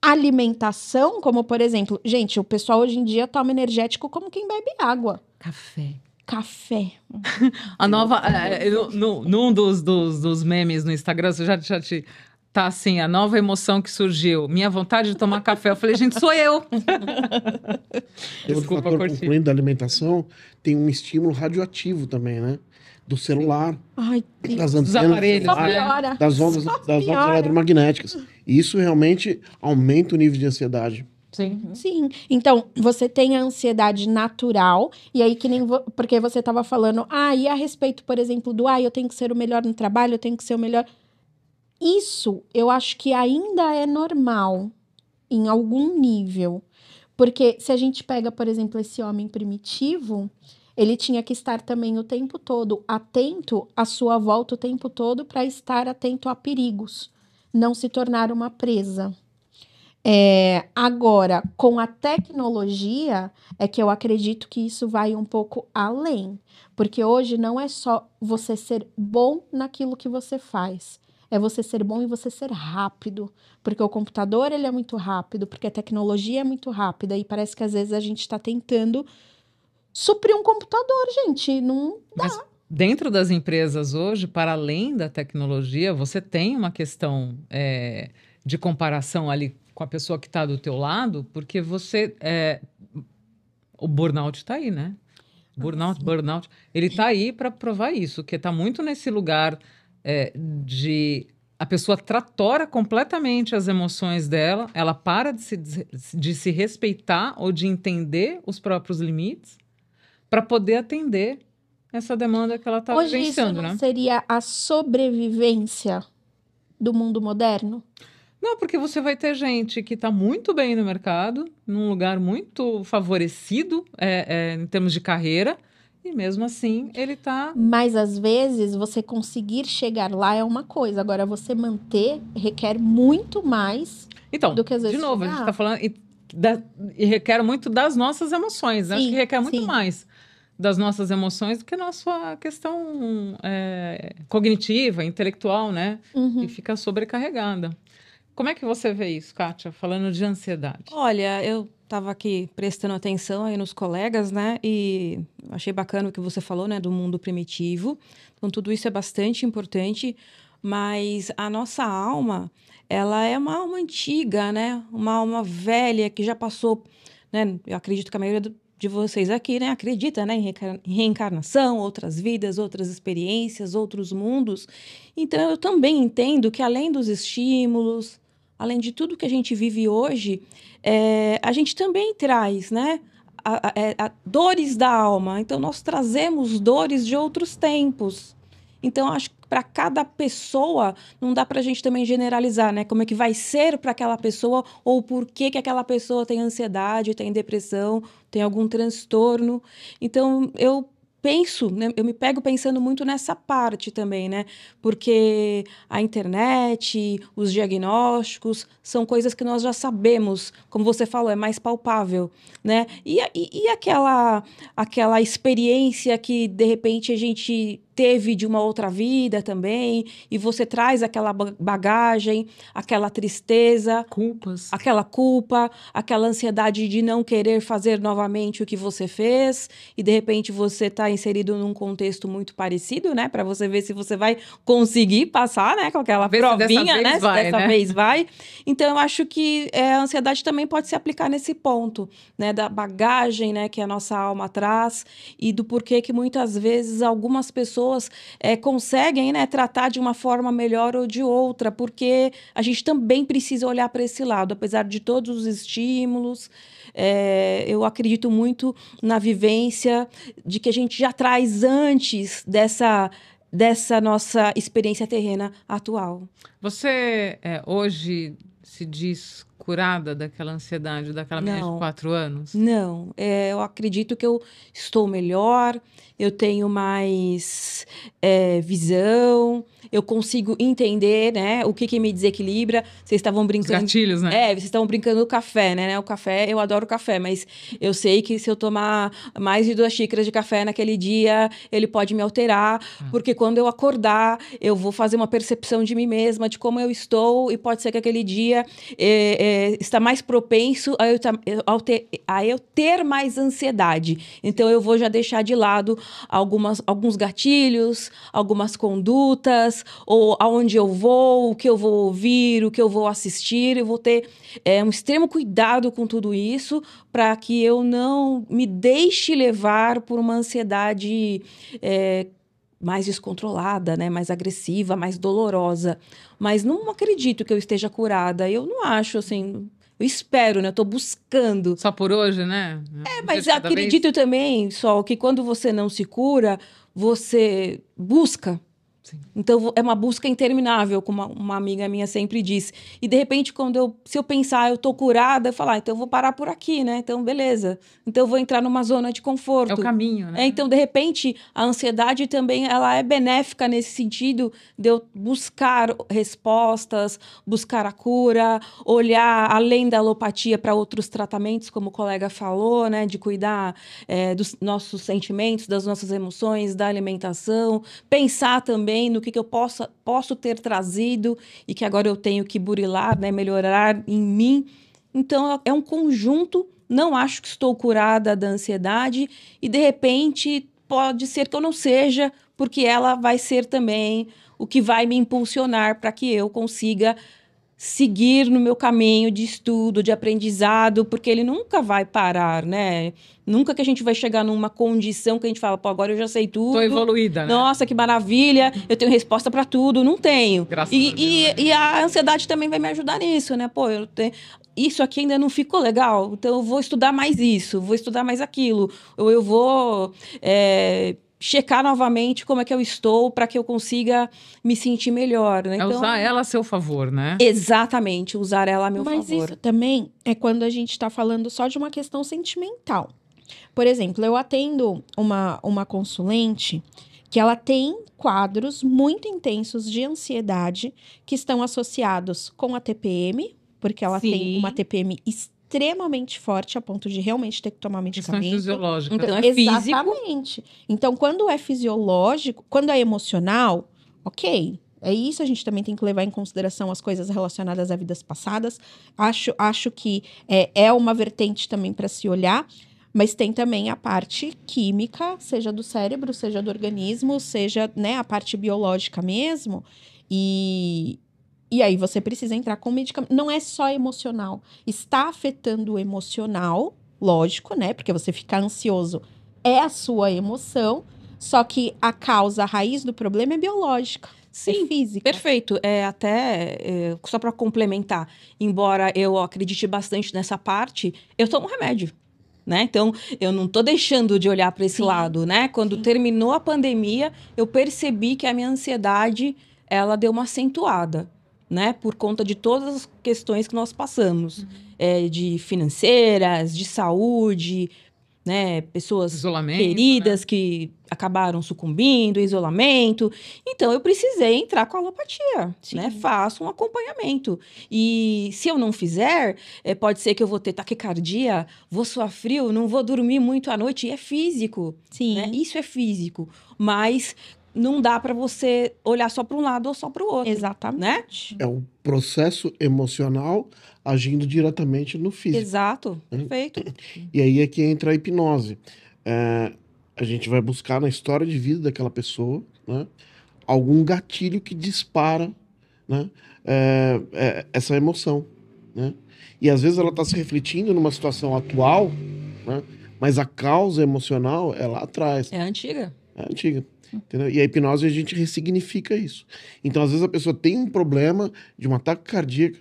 alimentação, como, por exemplo, gente, o pessoal hoje em dia toma energético como quem bebe água. Café. A nova... num dos memes no Instagram, você já te... Tá assim, a nova emoção que surgiu. Minha vontade de tomar café. Eu falei, gente, sou eu. Desculpa, fator concluindo da alimentação, tem um estímulo radioativo também, né? Do celular. Ai, das antenas, dos aparelhos, celular, das ondas eletromagnéticas. E isso realmente aumenta o nível de ansiedade. Sim. Então, você tem a ansiedade natural, e aí que nem... Porque você estava falando, e a respeito, por exemplo, do, eu tenho que ser o melhor no trabalho, eu tenho que ser o melhor... Isso, eu acho que ainda é normal, em algum nível. Porque se a gente pega, por exemplo, esse homem primitivo, ele tinha que estar também o tempo todo atento à sua volta o tempo todo para estar atento a perigos, não se tornar uma presa. Agora, com a tecnologia, é que eu acredito que isso vai um pouco além. Porque hoje não é só você ser bom naquilo que você faz. É você ser bom e você ser rápido. Porque o computador, ele é muito rápido, porque a tecnologia é muito rápida. E parece que às vezes a gente está tentando suprir um computador, gente. Não dá. Mas dentro das empresas hoje, para além da tecnologia, você tem uma questão de comparação ali com a pessoa que está do teu lado, porque o burnout está aí, né? Burnout, ele está aí para provar isso, que está muito nesse lugar de a pessoa tratora completamente as emoções dela, ela para de se respeitar ou de entender os próprios limites para poder atender essa demanda que ela está Hoje vivenciando, isso não né? seria a sobrevivência do mundo moderno? Não, porque você vai ter gente que está muito bem no mercado, num lugar muito favorecido em termos de carreira, e mesmo assim ele está... Mas às vezes você conseguir chegar lá é uma coisa, agora você manter requer muito mais Então, do que às vezes de novo, a chegar. gente está falando e requer muito das nossas emoções, né? Acho Sim, que requer muito sim. mais das nossas emoções do que a nossa questão cognitiva, intelectual, né? Uhum. Que fica sobrecarregada. Como é que você vê isso, Kátia, falando de ansiedade? Olha, eu estava aqui prestando atenção aí nos colegas, né? E achei bacana o que você falou, né? Do mundo primitivo. Então, tudo isso é bastante importante, mas a nossa alma, ela é uma alma antiga, né? Uma alma velha que já passou, né? Eu acredito que a maioria de vocês aqui, né? Acredita, né? Em reencarnação, outras vidas, outras experiências, outros mundos. Então, eu também entendo que além dos estímulos, além de tudo que a gente vive hoje, a gente também traz, né, dores da alma. Então, nós trazemos dores de outros tempos. Então, acho que para cada pessoa, não dá para a gente também generalizar, né? Como é que vai ser para aquela pessoa ou por que que aquela pessoa tem ansiedade, tem depressão, tem algum transtorno. Então, eu penso, né? Eu me pego pensando muito nessa parte também, né? Porque a internet, os diagnósticos, são coisas que nós já sabemos, como você falou, é mais palpável, né? E aquela experiência que, de repente, a gente teve de uma outra vida também, e você traz aquela bagagem, aquela tristeza, Culpas. aquela culpa, aquela ansiedade de não querer fazer novamente o que você fez, e de repente você está inserido num contexto muito parecido, né? Para você ver se você vai conseguir passar, né? Com aquela provinha, né? Dessa vez vai. Então, eu acho que a ansiedade também pode se aplicar nesse ponto, né? Da bagagem, né? Que a nossa alma traz, e do porquê que muitas vezes algumas pessoas conseguem, né, tratar de uma forma melhor ou de outra, porque a gente também precisa olhar para esse lado, apesar de todos os estímulos. Eu acredito muito na vivência de que a gente já traz antes dessa nossa experiência terrena atual. Você hoje se diz curada daquela ansiedade, daquela menina de 4 anos? Não, eu acredito que eu estou melhor, eu tenho mais visão, eu consigo entender, né, o que me desequilibra. Vocês estavam brincando... Os gatilhos, né? Vocês estavam brincando do café, né? O café, eu adoro café, mas eu sei que se eu tomar mais de 2 xícaras de café naquele dia, ele pode me alterar, porque quando eu acordar, eu vou fazer uma percepção de mim mesma, de como eu estou, e pode ser que aquele dia está mais propenso a eu ter mais ansiedade. Então, eu vou já deixar de lado alguns gatilhos, algumas condutas, ou aonde eu vou, o que eu vou ouvir, o que eu vou assistir. Eu vou ter um extremo cuidado com tudo isso para que eu não me deixe levar por uma ansiedade mais descontrolada, né? Mais agressiva, mais dolorosa. Mas não acredito que eu esteja curada. Eu não acho, assim... Eu espero, né? Eu tô buscando. Só por hoje, né? Mas acredito também, Sol, que quando você não se cura, você busca, Sim. Então, é uma busca interminável, como uma amiga minha sempre diz. E, de repente, se eu pensar, eu tô curada, eu falar, então eu vou parar por aqui, né? Então, beleza. Então, eu vou entrar numa zona de conforto. É o caminho, né? Então, de repente, a ansiedade também, ela é benéfica nesse sentido de eu buscar respostas, buscar a cura, olhar além da alopatia para outros tratamentos, como o colega falou, né? De cuidar dos nossos sentimentos, das nossas emoções, da alimentação, pensar também no que eu posso ter trazido e que agora eu tenho que burilar, né, melhorar em mim. Então, é um conjunto. Não acho que estou curada da ansiedade e, de repente, pode ser que eu não seja, porque ela vai ser também o que vai me impulsionar para que eu consiga seguir no meu caminho de estudo, de aprendizado, porque ele nunca vai parar, né? Nunca que a gente vai chegar numa condição que a gente fala, pô, agora eu já sei tudo. Tô evoluída, né? Nossa, que maravilha, eu tenho resposta para tudo. Não tenho. Graças a Deus. E a ansiedade também vai me ajudar nisso, né? Pô, isso aqui ainda não ficou legal, então eu vou estudar mais isso, vou estudar mais aquilo, ou eu vou checar novamente como é que eu estou para que eu consiga me sentir melhor, né? Então, usar ela a seu favor, né? Exatamente, usar ela a meu Mas favor. isso também é quando a gente está falando só de uma questão sentimental. Por exemplo, eu atendo uma consulente que ela tem quadros muito intensos de ansiedade que estão associados com a TPM, porque ela tem uma TPM extremamente forte a ponto de realmente ter que tomar medicamento. Questão fisiológica. Então, é físico. Exatamente. Então, quando é fisiológico, quando é emocional, ok. É isso, a gente também tem que levar em consideração as coisas relacionadas a vidas passadas. Acho que é uma vertente também para se olhar, mas tem também a parte química, seja do cérebro, seja do organismo, seja, né, a parte biológica mesmo. E aí você precisa entrar com medicamento. Não é só emocional. Está afetando o emocional, lógico, né? Porque você ficar ansioso é a sua emoção, só que a causa, a raiz do problema é biológica. Sim, é física. Perfeito. Só para complementar, embora eu acredite bastante nessa parte, eu tomo remédio. Né? Então, eu não estou deixando de olhar para esse lado, né? Quando terminou a pandemia, eu percebi que a minha ansiedade, ela deu uma acentuada, né? Por conta de todas as questões que nós passamos, de financeiras, de saúde, né? Pessoas queridas, né? Que acabaram sucumbindo, isolamento. Então, eu precisei entrar com a alopatia, né? Faço um acompanhamento. E se eu não fizer, pode ser que eu vou ter taquicardia, vou suar frio, não vou dormir muito à noite. E é físico. Né? Isso é físico. Mas não dá para você olhar só para um lado ou só para o outro. Exatamente. Né? É o processo emocional agindo diretamente no físico. Exato, perfeito. E aí é que entra a hipnose. A gente vai buscar na história de vida daquela pessoa, né, algum gatilho que dispara, né, essa emoção. Né? E às vezes ela está se refletindo numa situação atual, né, mas a causa emocional é lá atrás. É antiga. É antiga. Entendeu? E a hipnose a gente ressignifica isso. Então, às vezes, a pessoa tem um problema de um ataque cardíaco,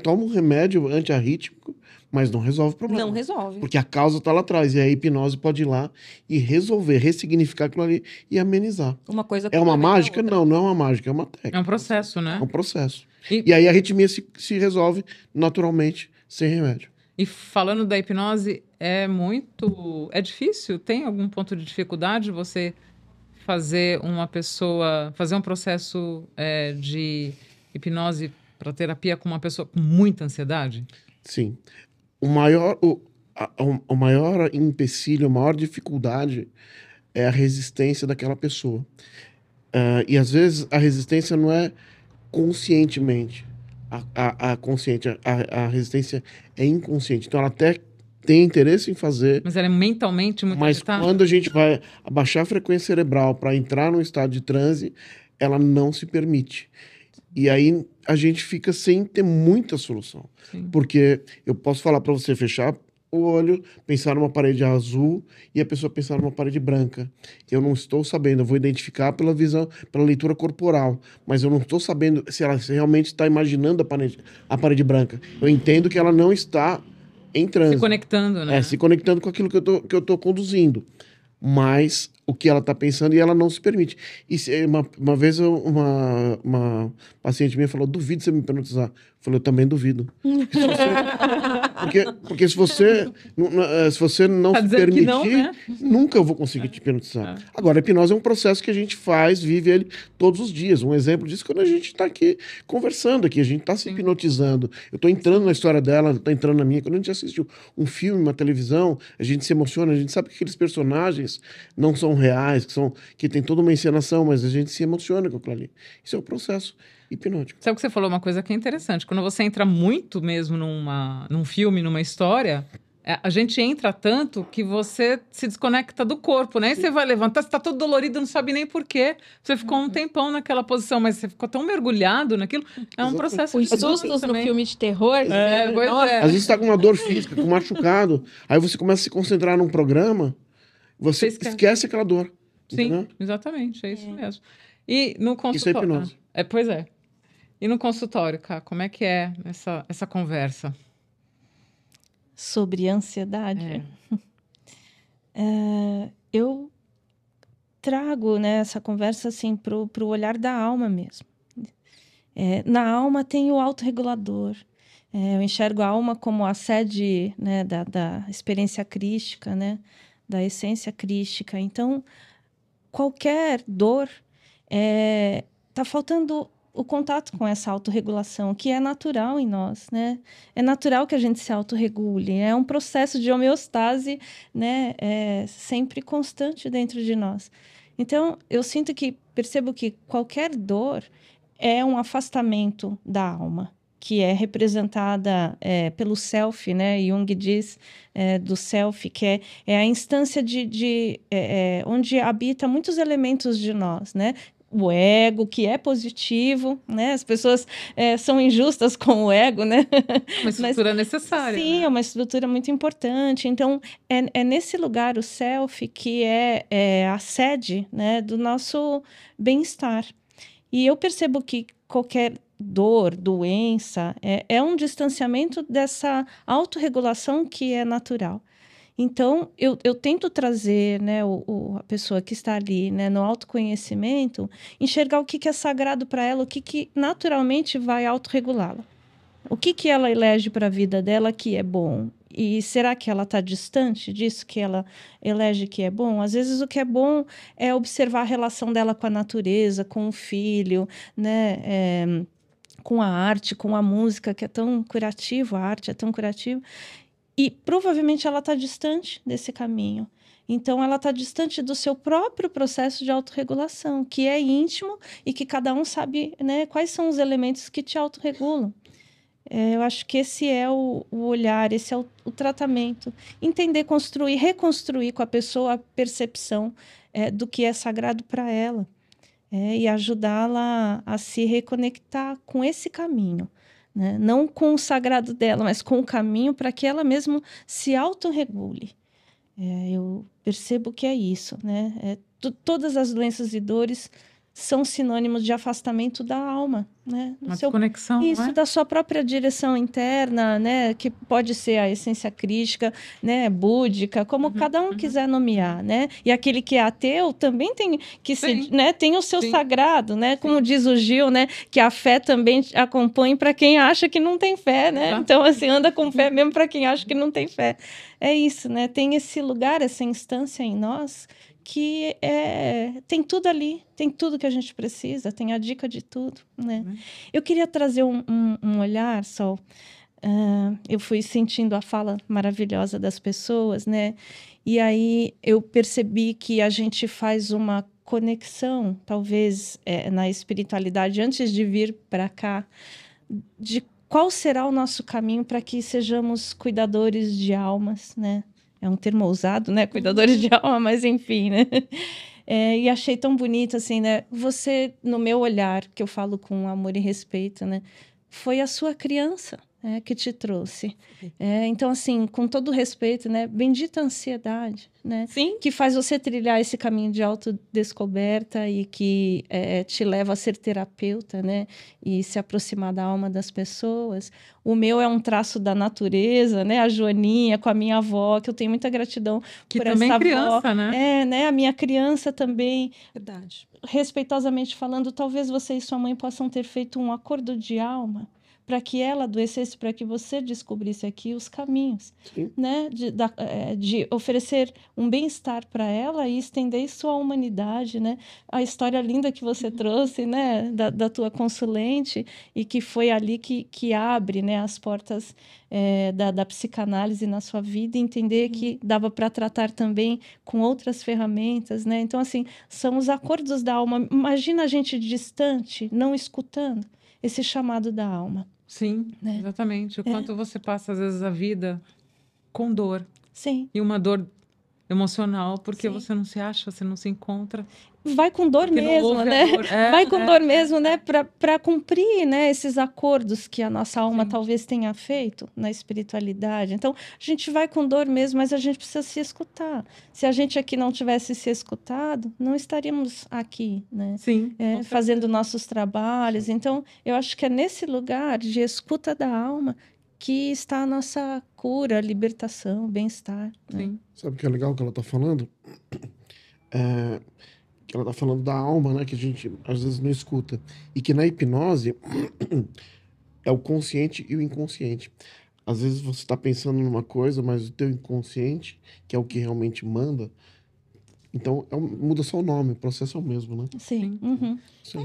toma um remédio antiarrítmico, mas não resolve o problema. Não resolve. Porque a causa está lá atrás. E a hipnose pode ir lá e resolver, ressignificar aquilo ali e amenizar. Uma coisa é uma mágica? Não, não é uma mágica, é uma técnica. É um processo, né? É um processo. E aí a arritmia se resolve naturalmente, sem remédio. E falando da hipnose, é difícil? Tem algum ponto de dificuldade você fazer um processo de hipnose para terapia com uma pessoa com muita ansiedade? Sim. O maior empecilho, a maior dificuldade é a resistência daquela pessoa. E às vezes a resistência não é conscientemente. A resistência é inconsciente. Então ela até tem interesse em fazer. Mas ela é mentalmente muito agitada? Mas quando a gente vai abaixar a frequência cerebral para entrar num estado de transe, ela não se permite. E aí a gente fica sem ter muita solução. Sim. Porque eu posso falar para você fechar o olho, pensar numa parede azul e a pessoa pensar numa parede branca. Eu não estou sabendo, eu vou identificar pela visão, pela leitura corporal, mas eu não estou sabendo se ela realmente está imaginando a parede branca. Eu entendo que ela não está em transe. Se conectando, né? Se conectando com aquilo que eu tô conduzindo. mais o que ela está pensando e ela não se permite. E uma vez uma paciente minha falou, duvido você me hipnotizar. Eu falei, eu também duvido. Porque se você não se permitir, não, né? nunca eu vou conseguir te hipnotizar. Agora, a hipnose é um processo que a gente faz, vive ele todos os dias. Um exemplo disso é quando a gente está aqui conversando aqui, a gente está se hipnotizando. Eu estou entrando na história dela, ela está entrando na minha. Quando a gente assiste um filme, uma televisão, a gente se emociona, a gente sabe que aqueles personagens não são reais, que tem toda uma encenação, mas a gente se emociona com aquilo ali. Isso é o processo hipnótico. Sabe que você falou uma coisa que é interessante. Quando você entra muito mesmo num filme, numa história, a gente entra tanto que você se desconecta do corpo, né? E você vai levantar, você tá todo dolorido, não sabe nem por quê. Você ficou um tempão naquela posição, mas você ficou tão mergulhado naquilo. É um processo Os sustos no filme de terror. Às vezes você tá com uma dor física, com um machucado, aí você começa a se concentrar num programa, você esquece aquela dor. Sim, entendeu? exatamente, é isso mesmo. E no consultório... Isso é hipnose. Pois é. E no consultório, Ká, como é que é essa conversa? Sobre ansiedade? Eu trago, né, essa conversa assim, pro olhar da alma mesmo. Na alma tem o autorregulador. Eu enxergo a alma como a sede, né, da experiência crística, né, da essência crística. Então, qualquer dor, tá faltando o contato com essa autorregulação, que é natural em nós, né? É natural que a gente se autorregule. É um processo de homeostase, né? Sempre constante dentro de nós. Então, eu percebo que qualquer dor é um afastamento da alma, que é representada pelo self, né? Jung diz do self, que é a instância onde habita muitos elementos de nós, né? O ego, que é positivo, né? As pessoas são injustas com o ego, né? Uma estrutura necessária. Sim, né? É uma estrutura muito importante. Então, é nesse lugar, o self, que é a sede, né, do nosso bem-estar. E eu percebo que qualquer dor, doença, é um distanciamento dessa autorregulação que é natural. Então, eu tento trazer, né, a pessoa que está ali, né, no autoconhecimento, enxergar o que é sagrado para ela, o que naturalmente vai autorregulá-la. O que ela elege para a vida dela que é bom? E será que ela está distante disso que ela elege que é bom? Às vezes o que é bom é observar a relação dela com a natureza, com o filho, né, com a arte, com a música, que é tão curativo, a arte é tão curativa. E provavelmente ela está distante desse caminho. Então, ela está distante do seu próprio processo de autorregulação, que é íntimo e que cada um sabe, né, quais são os elementos que te autorregulam. Eu acho que esse é o olhar, esse é o tratamento. Entender, construir, reconstruir com a pessoa a percepção do que é sagrado para ela. E ajudá-la a se reconectar com esse caminho. Né? Não com o sagrado dela, mas com o caminho para que ela mesma se autorregule. Eu percebo que é isso. Né? Todas as doenças e dores são sinônimos de afastamento da alma. Né? Uma desconexão, isso, não é? Da sua própria direção interna, né? Que pode ser a essência crística, né? Búdica, como cada um quiser nomear. Né? E aquele que é ateu também tem que tem o seu sagrado, né? Como diz o Gil, né? Que a fé também acompanha para quem acha que não tem fé. Né? Então, assim, anda com fé mesmo para quem acha que não tem fé. É isso, né? Tem esse lugar, essa instância em nós que tem tudo ali, tem tudo que a gente precisa, tem a dica de tudo, né? Eu queria trazer um olhar, Sol. Eu fui sentindo a fala maravilhosa das pessoas, né? E aí eu percebi que a gente faz uma conexão, talvez, na espiritualidade, antes de vir para cá, de qual será o nosso caminho para que sejamos cuidadores de almas, né? É um termo ousado, né? Cuidadores de alma, mas enfim, né? E achei tão bonito, assim, né? Você, no meu olhar, que eu falo com amor e respeito, né? Foi a sua criança. que te trouxe. Então, assim, com todo respeito, né? Bendita ansiedade, né? Sim. Que faz você trilhar esse caminho de autodescoberta e que te leva a ser terapeuta, né? E se aproximar da alma das pessoas. O meu é um traço da natureza, né? A Joaninha com a minha avó, que eu tenho muita gratidão que por também essa criança, avó. né? A minha criança também. Verdade. Respeitosamente falando, talvez você e sua mãe possam ter feito um acordo de alma para que ela adoecesse, para que você descobrisse aqui os caminhos, né? De oferecer um bem-estar para ela e estender sua humanidade, né? A história linda que você trouxe, né? Da tua consulente, e que foi ali que abre, né? As portas da psicanálise na sua vida, e entender que dava para tratar também com outras ferramentas, né? Então, assim, são os acordos da alma. Imagina a gente distante, não escutando esse chamado da alma. Sim, né? Exatamente. O quanto você passa, às vezes, a vida com dor. Sim. E uma dor emocional, porque Sim. você não se acha, você não se encontra. Vai com dor mesmo, né? Vai com dor mesmo, né? Para cumprir, né, esses acordos que a nossa alma talvez tenha feito na espiritualidade. Então, a gente vai com dor mesmo, mas a gente precisa se escutar. Se a gente aqui não tivesse se escutado, não estaríamos aqui, né? Sim. Fazendo nossos trabalhos. Então, eu acho que é nesse lugar de escuta da alma que está a nossa cura, libertação, bem-estar. Né? Sabe o que é legal que ela está falando? Que ela está falando da alma, né? Que a gente às vezes não escuta. E que na hipnose é o consciente e o inconsciente. Às vezes você está pensando numa coisa, mas o teu inconsciente, que é o que realmente manda, então muda só o nome, o processo é o mesmo, né? Sim.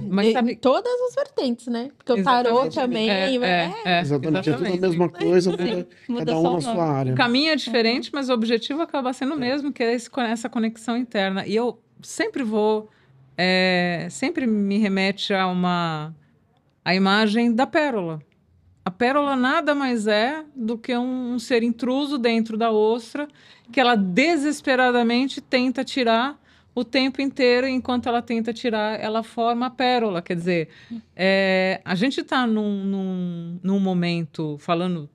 Mas sabe... todas as vertentes, né? Porque o tarô também... Exatamente, é tudo a mesma coisa, muda cada um na sua área. O caminho é diferente, mas o objetivo acaba sendo o mesmo, que é essa conexão interna. E eu sempre sempre me remete a imagem da pérola. A pérola nada mais é do que um ser intruso dentro da ostra, que ela desesperadamente tenta tirar o tempo inteiro, e enquanto ela tenta tirar, ela forma a pérola. Quer dizer, a gente está num momento, falando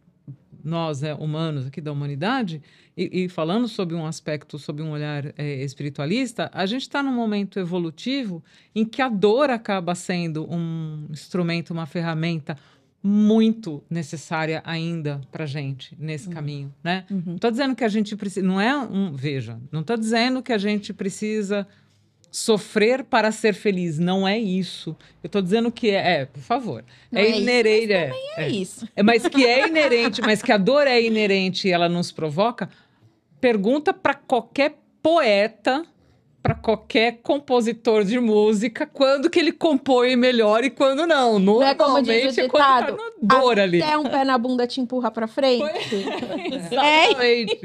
nós, humanos aqui da humanidade, e falando sobre um aspecto, sobre um olhar espiritualista, a gente está num momento evolutivo em que a dor acaba sendo um instrumento, uma ferramenta muito necessária ainda para a gente nesse caminho, né? Não estou dizendo que a gente precisa... não estou dizendo que a gente precisa sofrer para ser feliz. Não é isso. Eu estou dizendo que por favor, inerente... É isso. Mas que é inerente, mas que a dor é inerente e ela nos provoca. Pergunta para qualquer poeta, para qualquer compositor de música, quando que ele compõe melhor e quando não. Não é como diz o ditado, dor ali. Até um pé na bunda te empurra para frente. Exatamente.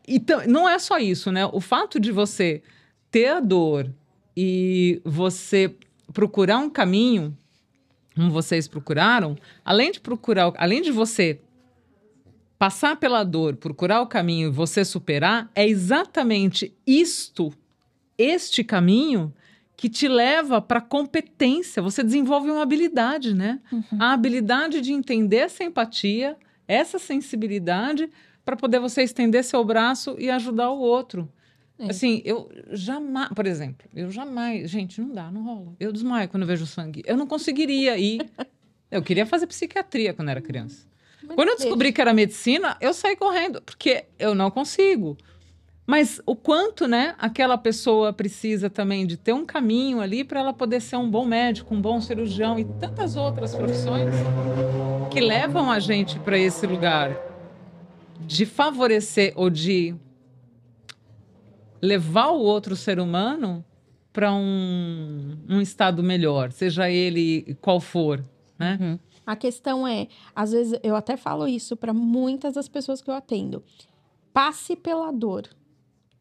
Então, não é só isso, né? O fato de você ter a dor e você procurar um caminho, como vocês procuraram, além de você passar pela dor, procurar o caminho e você superar, é exatamente este caminho que te leva para a competência. Você desenvolve uma habilidade, né? A habilidade de entender essa empatia, essa sensibilidade, para poder você estender seu braço e ajudar o outro. Assim, por exemplo, gente, não dá, não rola. Eu desmaio quando eu vejo sangue. Eu não conseguiria ir. Eu queria fazer psiquiatria quando era criança. Quando eu descobri que era medicina, eu saí correndo, porque eu não consigo. Mas o quanto, né, aquela pessoa precisa também de ter um caminho ali para ela poder ser um bom médico, um bom cirurgião e tantas outras profissões que levam a gente para esse lugar de favorecer ou de levar o outro ser humano para um estado melhor, seja ele qual for, né? A questão às vezes eu até falo isso para muitas das pessoas que eu atendo. Passe pela dor,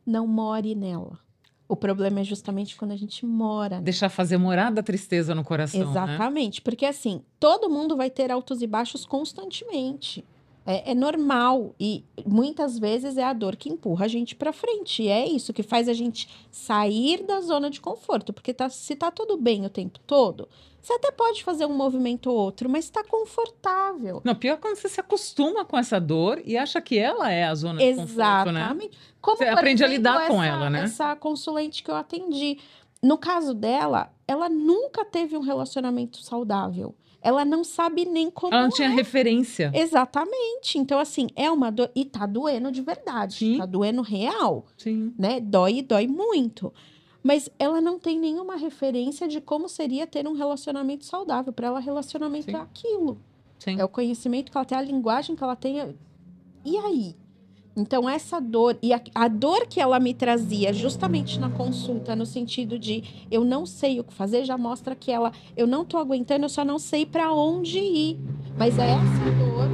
não more nela. O problema é justamente quando a gente mora. Deixar fazer morada a tristeza no coração. Exatamente, né? Porque assim, todo mundo vai ter altos e baixos constantemente. É normal e muitas vezes é a dor que empurra a gente para frente. E é isso que faz a gente sair da zona de conforto. Porque se tá tudo bem o tempo todo, você até pode fazer um movimento ou outro, mas está confortável. Não, pior é quando você se acostuma com essa dor e acha que ela é a zona de conforto, né? Exatamente. Como, Você por aprende a exemplo, lidar com ela, né? Essa consulente que eu atendi. No caso dela, ela nunca teve um relacionamento saudável. Ela não sabe nem como Ela não tinha referência. Exatamente. Então, assim, é uma dor. E tá doendo de verdade. Sim. Tá doendo real. Sim. Né? Dói muito. Mas ela não tem nenhuma referência de como seria ter um relacionamento saudável. Para ela, relacionamento Sim. é aquilo. Sim. É o conhecimento que ela tem, a linguagem que ela tem. E aí? Então, essa dor, e a dor que ela me trazia justamente na consulta, no sentido de eu não sei o que fazer, já mostra que eu não tô aguentando, eu só não sei para onde ir. Mas é essa dor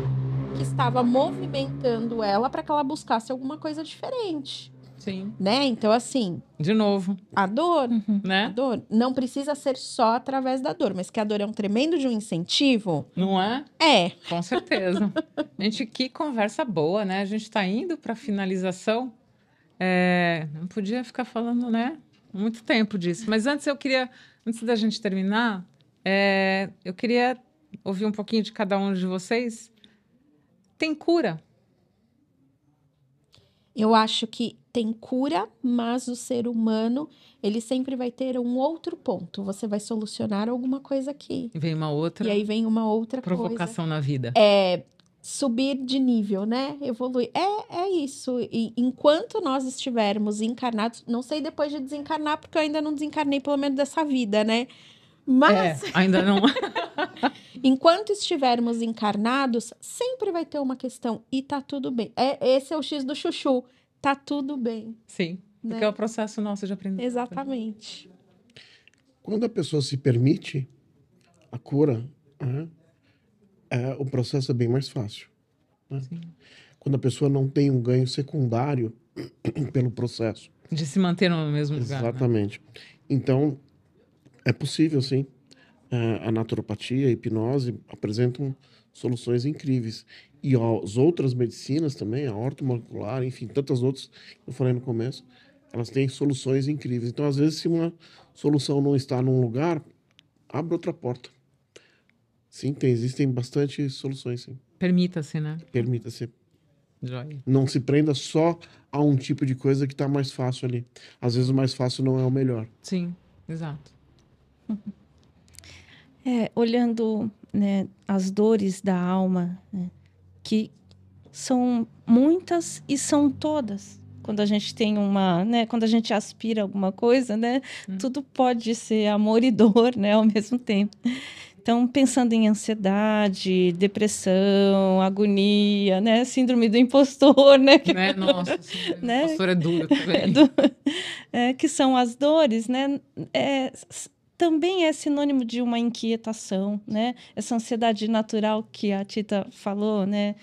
que estava movimentando ela para que ela buscasse alguma coisa diferente. Sim. Né? Então, assim... De novo. A dor, né? A dor não precisa ser só através da dor, mas que a dor é um tremendo de um incentivo. Não é? É. Com certeza. Gente, que conversa boa, né? A gente está indo para a finalização. Não podia ficar falando, né? Muito tempo disso. Mas antes da gente terminar, eu queria ouvir um pouquinho de cada um de vocês. Tem cura? Eu acho que tem cura, mas o ser humano, ele sempre vai ter um outro ponto. Você vai solucionar alguma coisa aqui. E vem uma outra. E aí vem uma outra provocação coisa. na vida. Subir de nível, né? Evoluir. É isso. E enquanto nós estivermos encarnados, não sei depois de desencarnar, porque eu ainda não desencarnei, pelo menos dessa vida, né? Mas... ainda não. Enquanto estivermos encarnados, sempre vai ter uma questão. E tá tudo bem. Esse é o X do chuchu. Tá tudo bem. Sim, porque é o processo nosso de aprendizado. Exatamente. Quando a pessoa se permite a cura, o processo é bem mais fácil. Né? Quando a pessoa não tem um ganho secundário pelo processo. De se manter no mesmo lugar. Exatamente. Né? Então, é possível, sim. A naturopatia, a hipnose apresentam soluções incríveis. E as outras medicinas também, a ortomolecular, enfim, tantas outras que eu falei no começo, elas têm soluções incríveis. Então, às vezes, se uma solução não está num lugar, abre outra porta. Sim, existem bastante soluções, sim. Permita-se, né? Permita-se. Joia. Não se prenda só a um tipo de coisa que está mais fácil ali. Às vezes o mais fácil não é o melhor. Sim, exato. Olhando, né, as dores da alma, né, que são muitas e são todas. Quando a gente tem quando a gente aspira alguma coisa, né, tudo pode ser amor e dor, né, ao mesmo tempo. Então, pensando em ansiedade, depressão, agonia, né, síndrome do impostor, né? Nossa, síndrome do impostor é duro também. Que são as dores, né? Também é sinônimo de uma inquietação, né? Essa ansiedade natural que a Tita falou, né?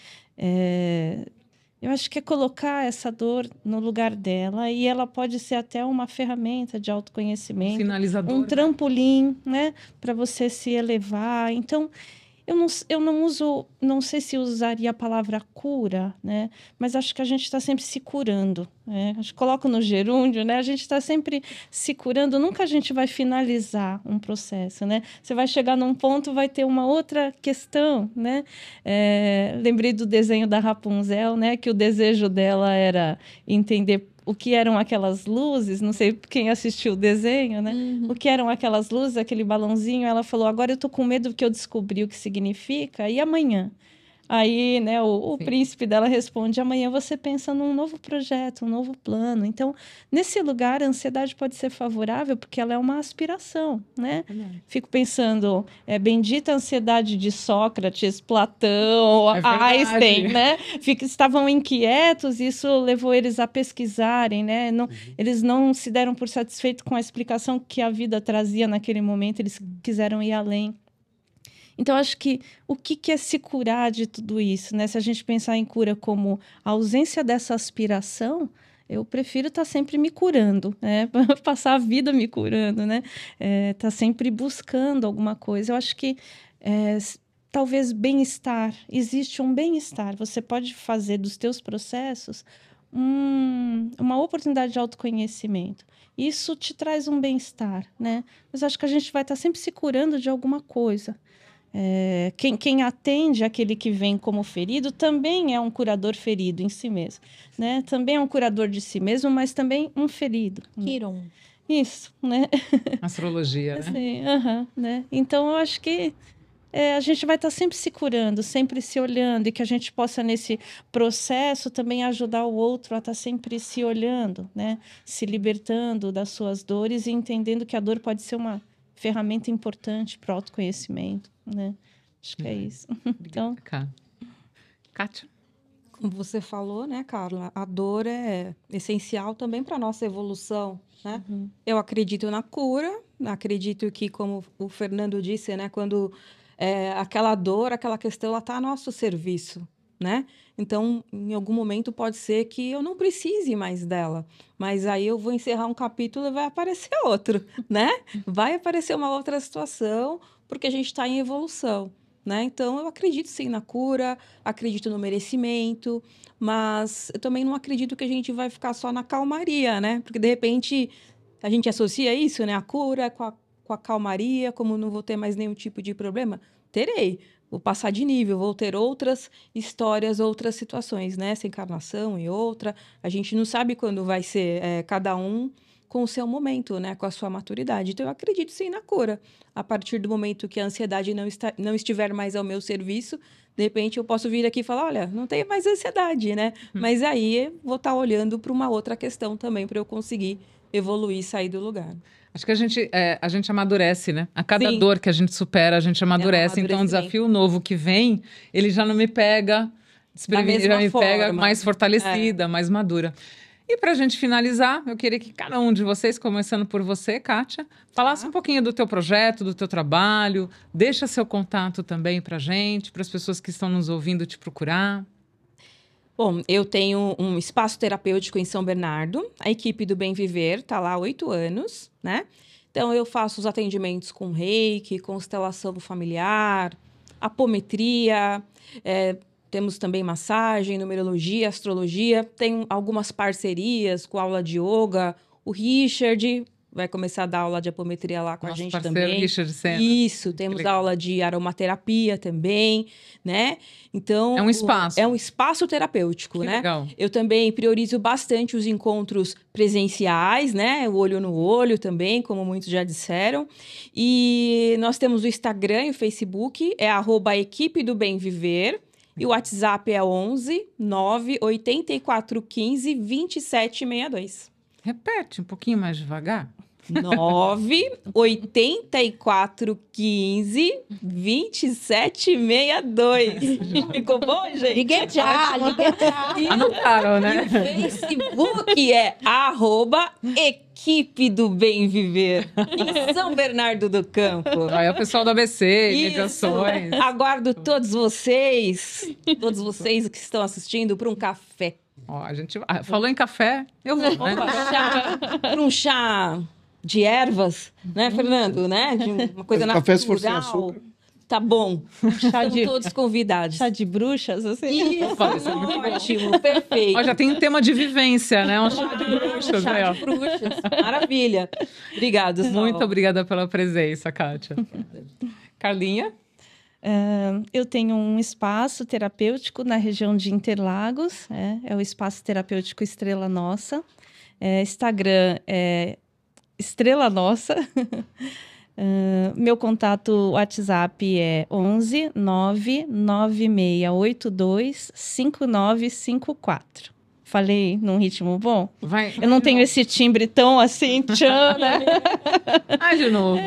Eu acho que é colocar essa dor no lugar dela e ela pode ser até uma ferramenta de autoconhecimento, finalizador, um trampolim, né? Para você se elevar. Então, eu não uso, não sei se usaria a palavra cura, né? Mas acho que a gente está sempre se curando. Né? Acho que coloco no gerúndio, né? A gente está sempre se curando. Nunca a gente vai finalizar um processo, né? Você vai chegar num ponto, vai ter uma outra questão, né? Lembrei do desenho da Rapunzel, né? Que o desejo dela era entender o que eram aquelas luzes, não sei quem assistiu o desenho, né? O que eram aquelas luzes, aquele balãozinho. Ela falou, agora eu tô com medo que eu descobri o que significa, e amanhã? Aí, né, o príncipe dela responde, amanhã você pensa num novo projeto, um novo plano. Então, nesse lugar, a ansiedade pode ser favorável porque ela é uma aspiração, né? Fico pensando, bendita ansiedade de Sócrates, Platão, Einstein, né? Estavam inquietos, isso levou eles a pesquisarem, né? Eles não se deram por satisfeitos com a explicação que a vida trazia naquele momento, eles quiseram ir além. Então, acho que o que é se curar de tudo isso, né? Se a gente pensar em cura como a ausência dessa aspiração, eu prefiro estar sempre me curando, né? Passar a vida me curando, né? Estar sempre buscando alguma coisa. Eu acho que talvez bem-estar. Existe um bem-estar. Você pode fazer dos teus processos uma oportunidade de autoconhecimento. Isso te traz um bem-estar, né? Mas acho que a gente vai estar sempre se curando de alguma coisa. Quem atende aquele que vem como ferido também é um curador ferido em si mesmo, né? Também é um curador de si mesmo, mas também um ferido. Quiron. Isso, né? Astrologia, né? Assim, né? Então, eu acho que a gente vai estar sempre se curando, sempre se olhando, e que a gente possa, nesse processo, também ajudar o outro a estar sempre se olhando, né? Se libertando das suas dores e entendendo que a dor pode ser uma ferramenta importante para o autoconhecimento, né? Acho que é isso. Então, Kátia? Como você falou, né, Carla? A dor é essencial também para a nossa evolução, né? Eu acredito na cura, acredito que, como o Fernando disse, né, quando aquela dor, aquela questão, ela está a nosso serviço, né? Então, em algum momento pode ser que eu não precise mais dela, mas aí eu vou encerrar um capítulo e vai aparecer outro, né? Vai aparecer uma outra situação, porque a gente está em evolução, né? Então, eu acredito sim na cura, acredito no merecimento, mas eu também não acredito que a gente vai ficar só na calmaria, né? Porque, de repente, a gente associa isso, né? A cura com a calmaria, como não vou ter mais nenhum tipo de problema, terei. Vou passar de nível, vou ter outras histórias, outras situações, né? Essa encarnação e outra. A gente não sabe quando vai ser cada um com o seu momento, né? Com a sua maturidade. Então, eu acredito sim na cura. A partir do momento que a ansiedade não estiver mais ao meu serviço, de repente eu posso vir aqui e falar, olha, não tenho mais ansiedade, né? Mas aí vou estar olhando para uma outra questão também, para eu conseguir evoluir e sair do lugar. Acho que a gente amadurece, né? A cada dor que a gente supera, a gente amadurece. Então, um desafio novo que vem, ele já não me pega desprevenido, já me pega mais fortalecida, mais madura. E para a gente finalizar, eu queria que cada um de vocês, começando por você, Kátia, falasse um pouquinho do teu projeto, do teu trabalho, deixa seu contato também para a gente, para as pessoas que estão nos ouvindo te procurar. Bom, eu tenho um espaço terapêutico em São Bernardo. A equipe do Bem Viver está lá há 8 anos, né? Então, eu faço os atendimentos com reiki, constelação familiar, apometria, temos também massagem, numerologia, astrologia. Tem algumas parcerias com aula de yoga. O Richard vai começar a dar aula de apometria lá com a gente também. Richard Senna. Isso, temos aula de aromaterapia também, né? Então, é um espaço. É um espaço terapêutico, que né? Legal. Eu também priorizo bastante os encontros presenciais, né? O olho no olho também, como muitos já disseram. E nós temos o Instagram e o Facebook, @equipe do Bem Viver. E o WhatsApp é 11 98415 2762. Repete um pouquinho mais devagar. 98415 2762. Ficou bom, gente? Liguei já. Anotaram, né? E o Facebook é @equipe do Bem Viver, em São Bernardo do Campo. Aí é o pessoal do ABC, mediações. Aguardo todos vocês que estão assistindo, para um café. Ó, a gente falou em café, eu vou, né? Para um chá de ervas, né, Fernando? Né? De uma coisa natural. Café se for sem açúcar. Tá bom. São todos convidados. chá de bruxas, assim. Isso, ótimo, perfeito. Ó, já tem um tema de vivência, né? Um chá de bruxas. Chá de bruxas. Maravilha. Obrigada, Muito obrigada pela presença, Kátia. Carlinha? Eu tenho um espaço terapêutico na região de Interlagos, é o Espaço Terapêutico Estrela Nossa. Instagram é Estrela Nossa. Meu contato WhatsApp é 11 99682 5954. Falei num ritmo bom? Eu não tenho esse timbre tão assim, tchan, né? De novo.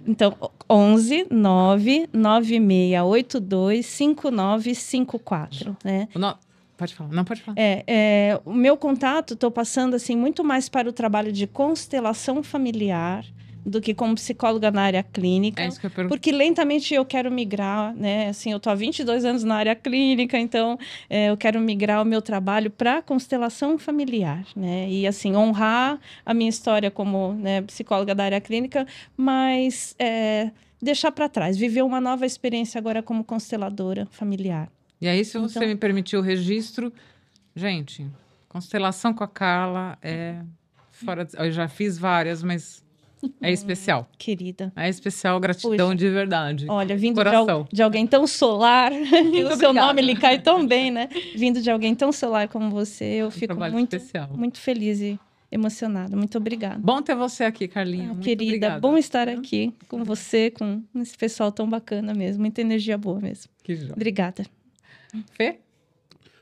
Então, 11 99682 5954, né? Pode falar. Não, pode falar. O meu contato, estou passando assim muito mais para o trabalho de constelação familiar, do que como psicóloga na área clínica. É isso que eu pergunto. Porque lentamente eu quero migrar, né? Assim, eu tô há 22 anos na área clínica, então eu quero migrar o meu trabalho para constelação familiar, né? E, assim, honrar a minha história como, né, psicóloga da área clínica, mas deixar para trás, viver uma nova experiência agora como consteladora familiar. E aí, se você Então- me permitir o registro, gente, constelação com a Carla é fora de... Eu já fiz várias, mas é especial. Querida. É especial, gratidão Puxa. de verdade. Olha, vindo Coração. de alguém tão solar, que o seu obrigada. nome lhe cai tão bem, né? Vindo de alguém tão solar como você, eu fico trabalho muito, especial. muito feliz e emocionada. Muito obrigada. Bom ter você aqui, Carlinha. Muito Querida, obrigada. bom estar aqui com você, com esse pessoal tão bacana mesmo. Muita energia boa mesmo. Que joia. Obrigada. Fê?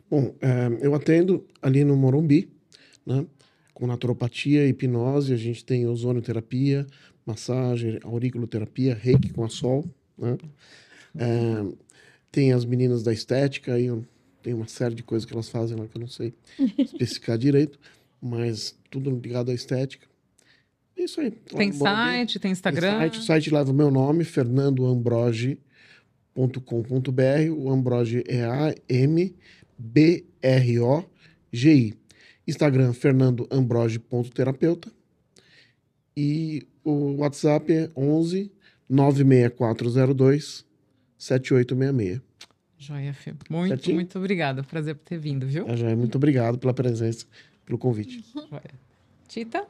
Bom, eu atendo ali no Morumbi, né? Com naturopatia, hipnose, a gente tem ozonioterapia, massagem, auriculoterapia, reiki com a sol, né? Tem as meninas da estética, aí tem uma série de coisas que elas fazem lá que eu não sei especificar direito, mas tudo ligado à estética. É isso aí. Tem site, tem Instagram. O site leva o meu nome, fernandoambrogi.com.br. O Ambrogi é AMBROGI. Instagram, fernandoambrogi.terapeuta. E o WhatsApp é 11 96402 7866. Joia, Fê. Muito, Certinho? muito obrigada. Prazer por ter vindo, viu? Já muito obrigado pela presença, pelo convite. Joia. Tita?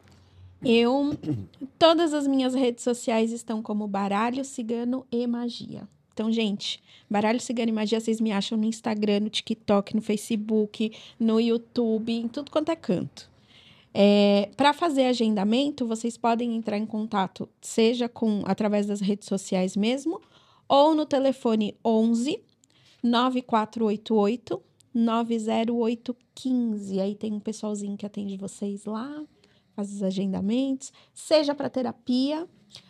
Todas as minhas redes sociais estão como Baralho Cigano e Magia. Então, gente, Baralho Cigano e Magia, vocês me acham no Instagram, no TikTok, no Facebook, no YouTube, em tudo quanto é canto. Para fazer agendamento, vocês podem entrar em contato, seja através das redes sociais mesmo, ou no telefone 11 9488 90815. Aí tem um pessoalzinho que atende vocês lá, faz os agendamentos, seja para terapia.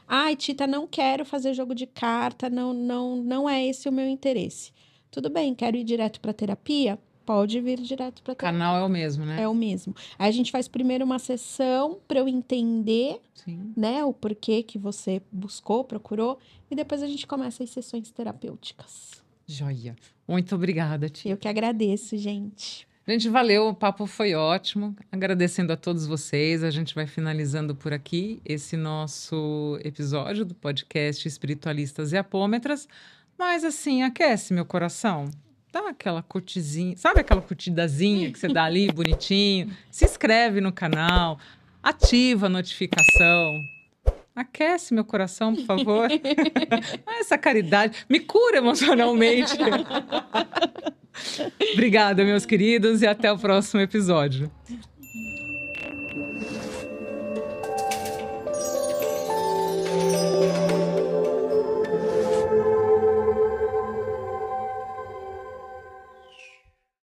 Ai, Tita, não quero fazer jogo de carta, não é esse o meu interesse. Tudo bem, quero ir direto para terapia? Pode vir direto para O canal é o mesmo, né? É o mesmo. Aí a gente faz primeiro uma sessão para eu entender, Sim. né, o porquê que você buscou, procurou, e depois a gente começa as sessões terapêuticas. Joia. Muito obrigada, Tita. Eu que agradeço, gente. Gente, valeu, o papo foi ótimo. Agradecendo a todos vocês, a gente vai finalizando por aqui esse nosso episódio do podcast Espiritualistas e Apômetras. Mas assim, aquece meu coração. Dá aquela curtizinha, sabe aquela curtidazinha que você dá ali, bonitinho? Se inscreve no canal, ativa a notificação. Aquece meu coração, por favor. Essa caridade me cura emocionalmente. Obrigada, meus queridos, e até o próximo episódio.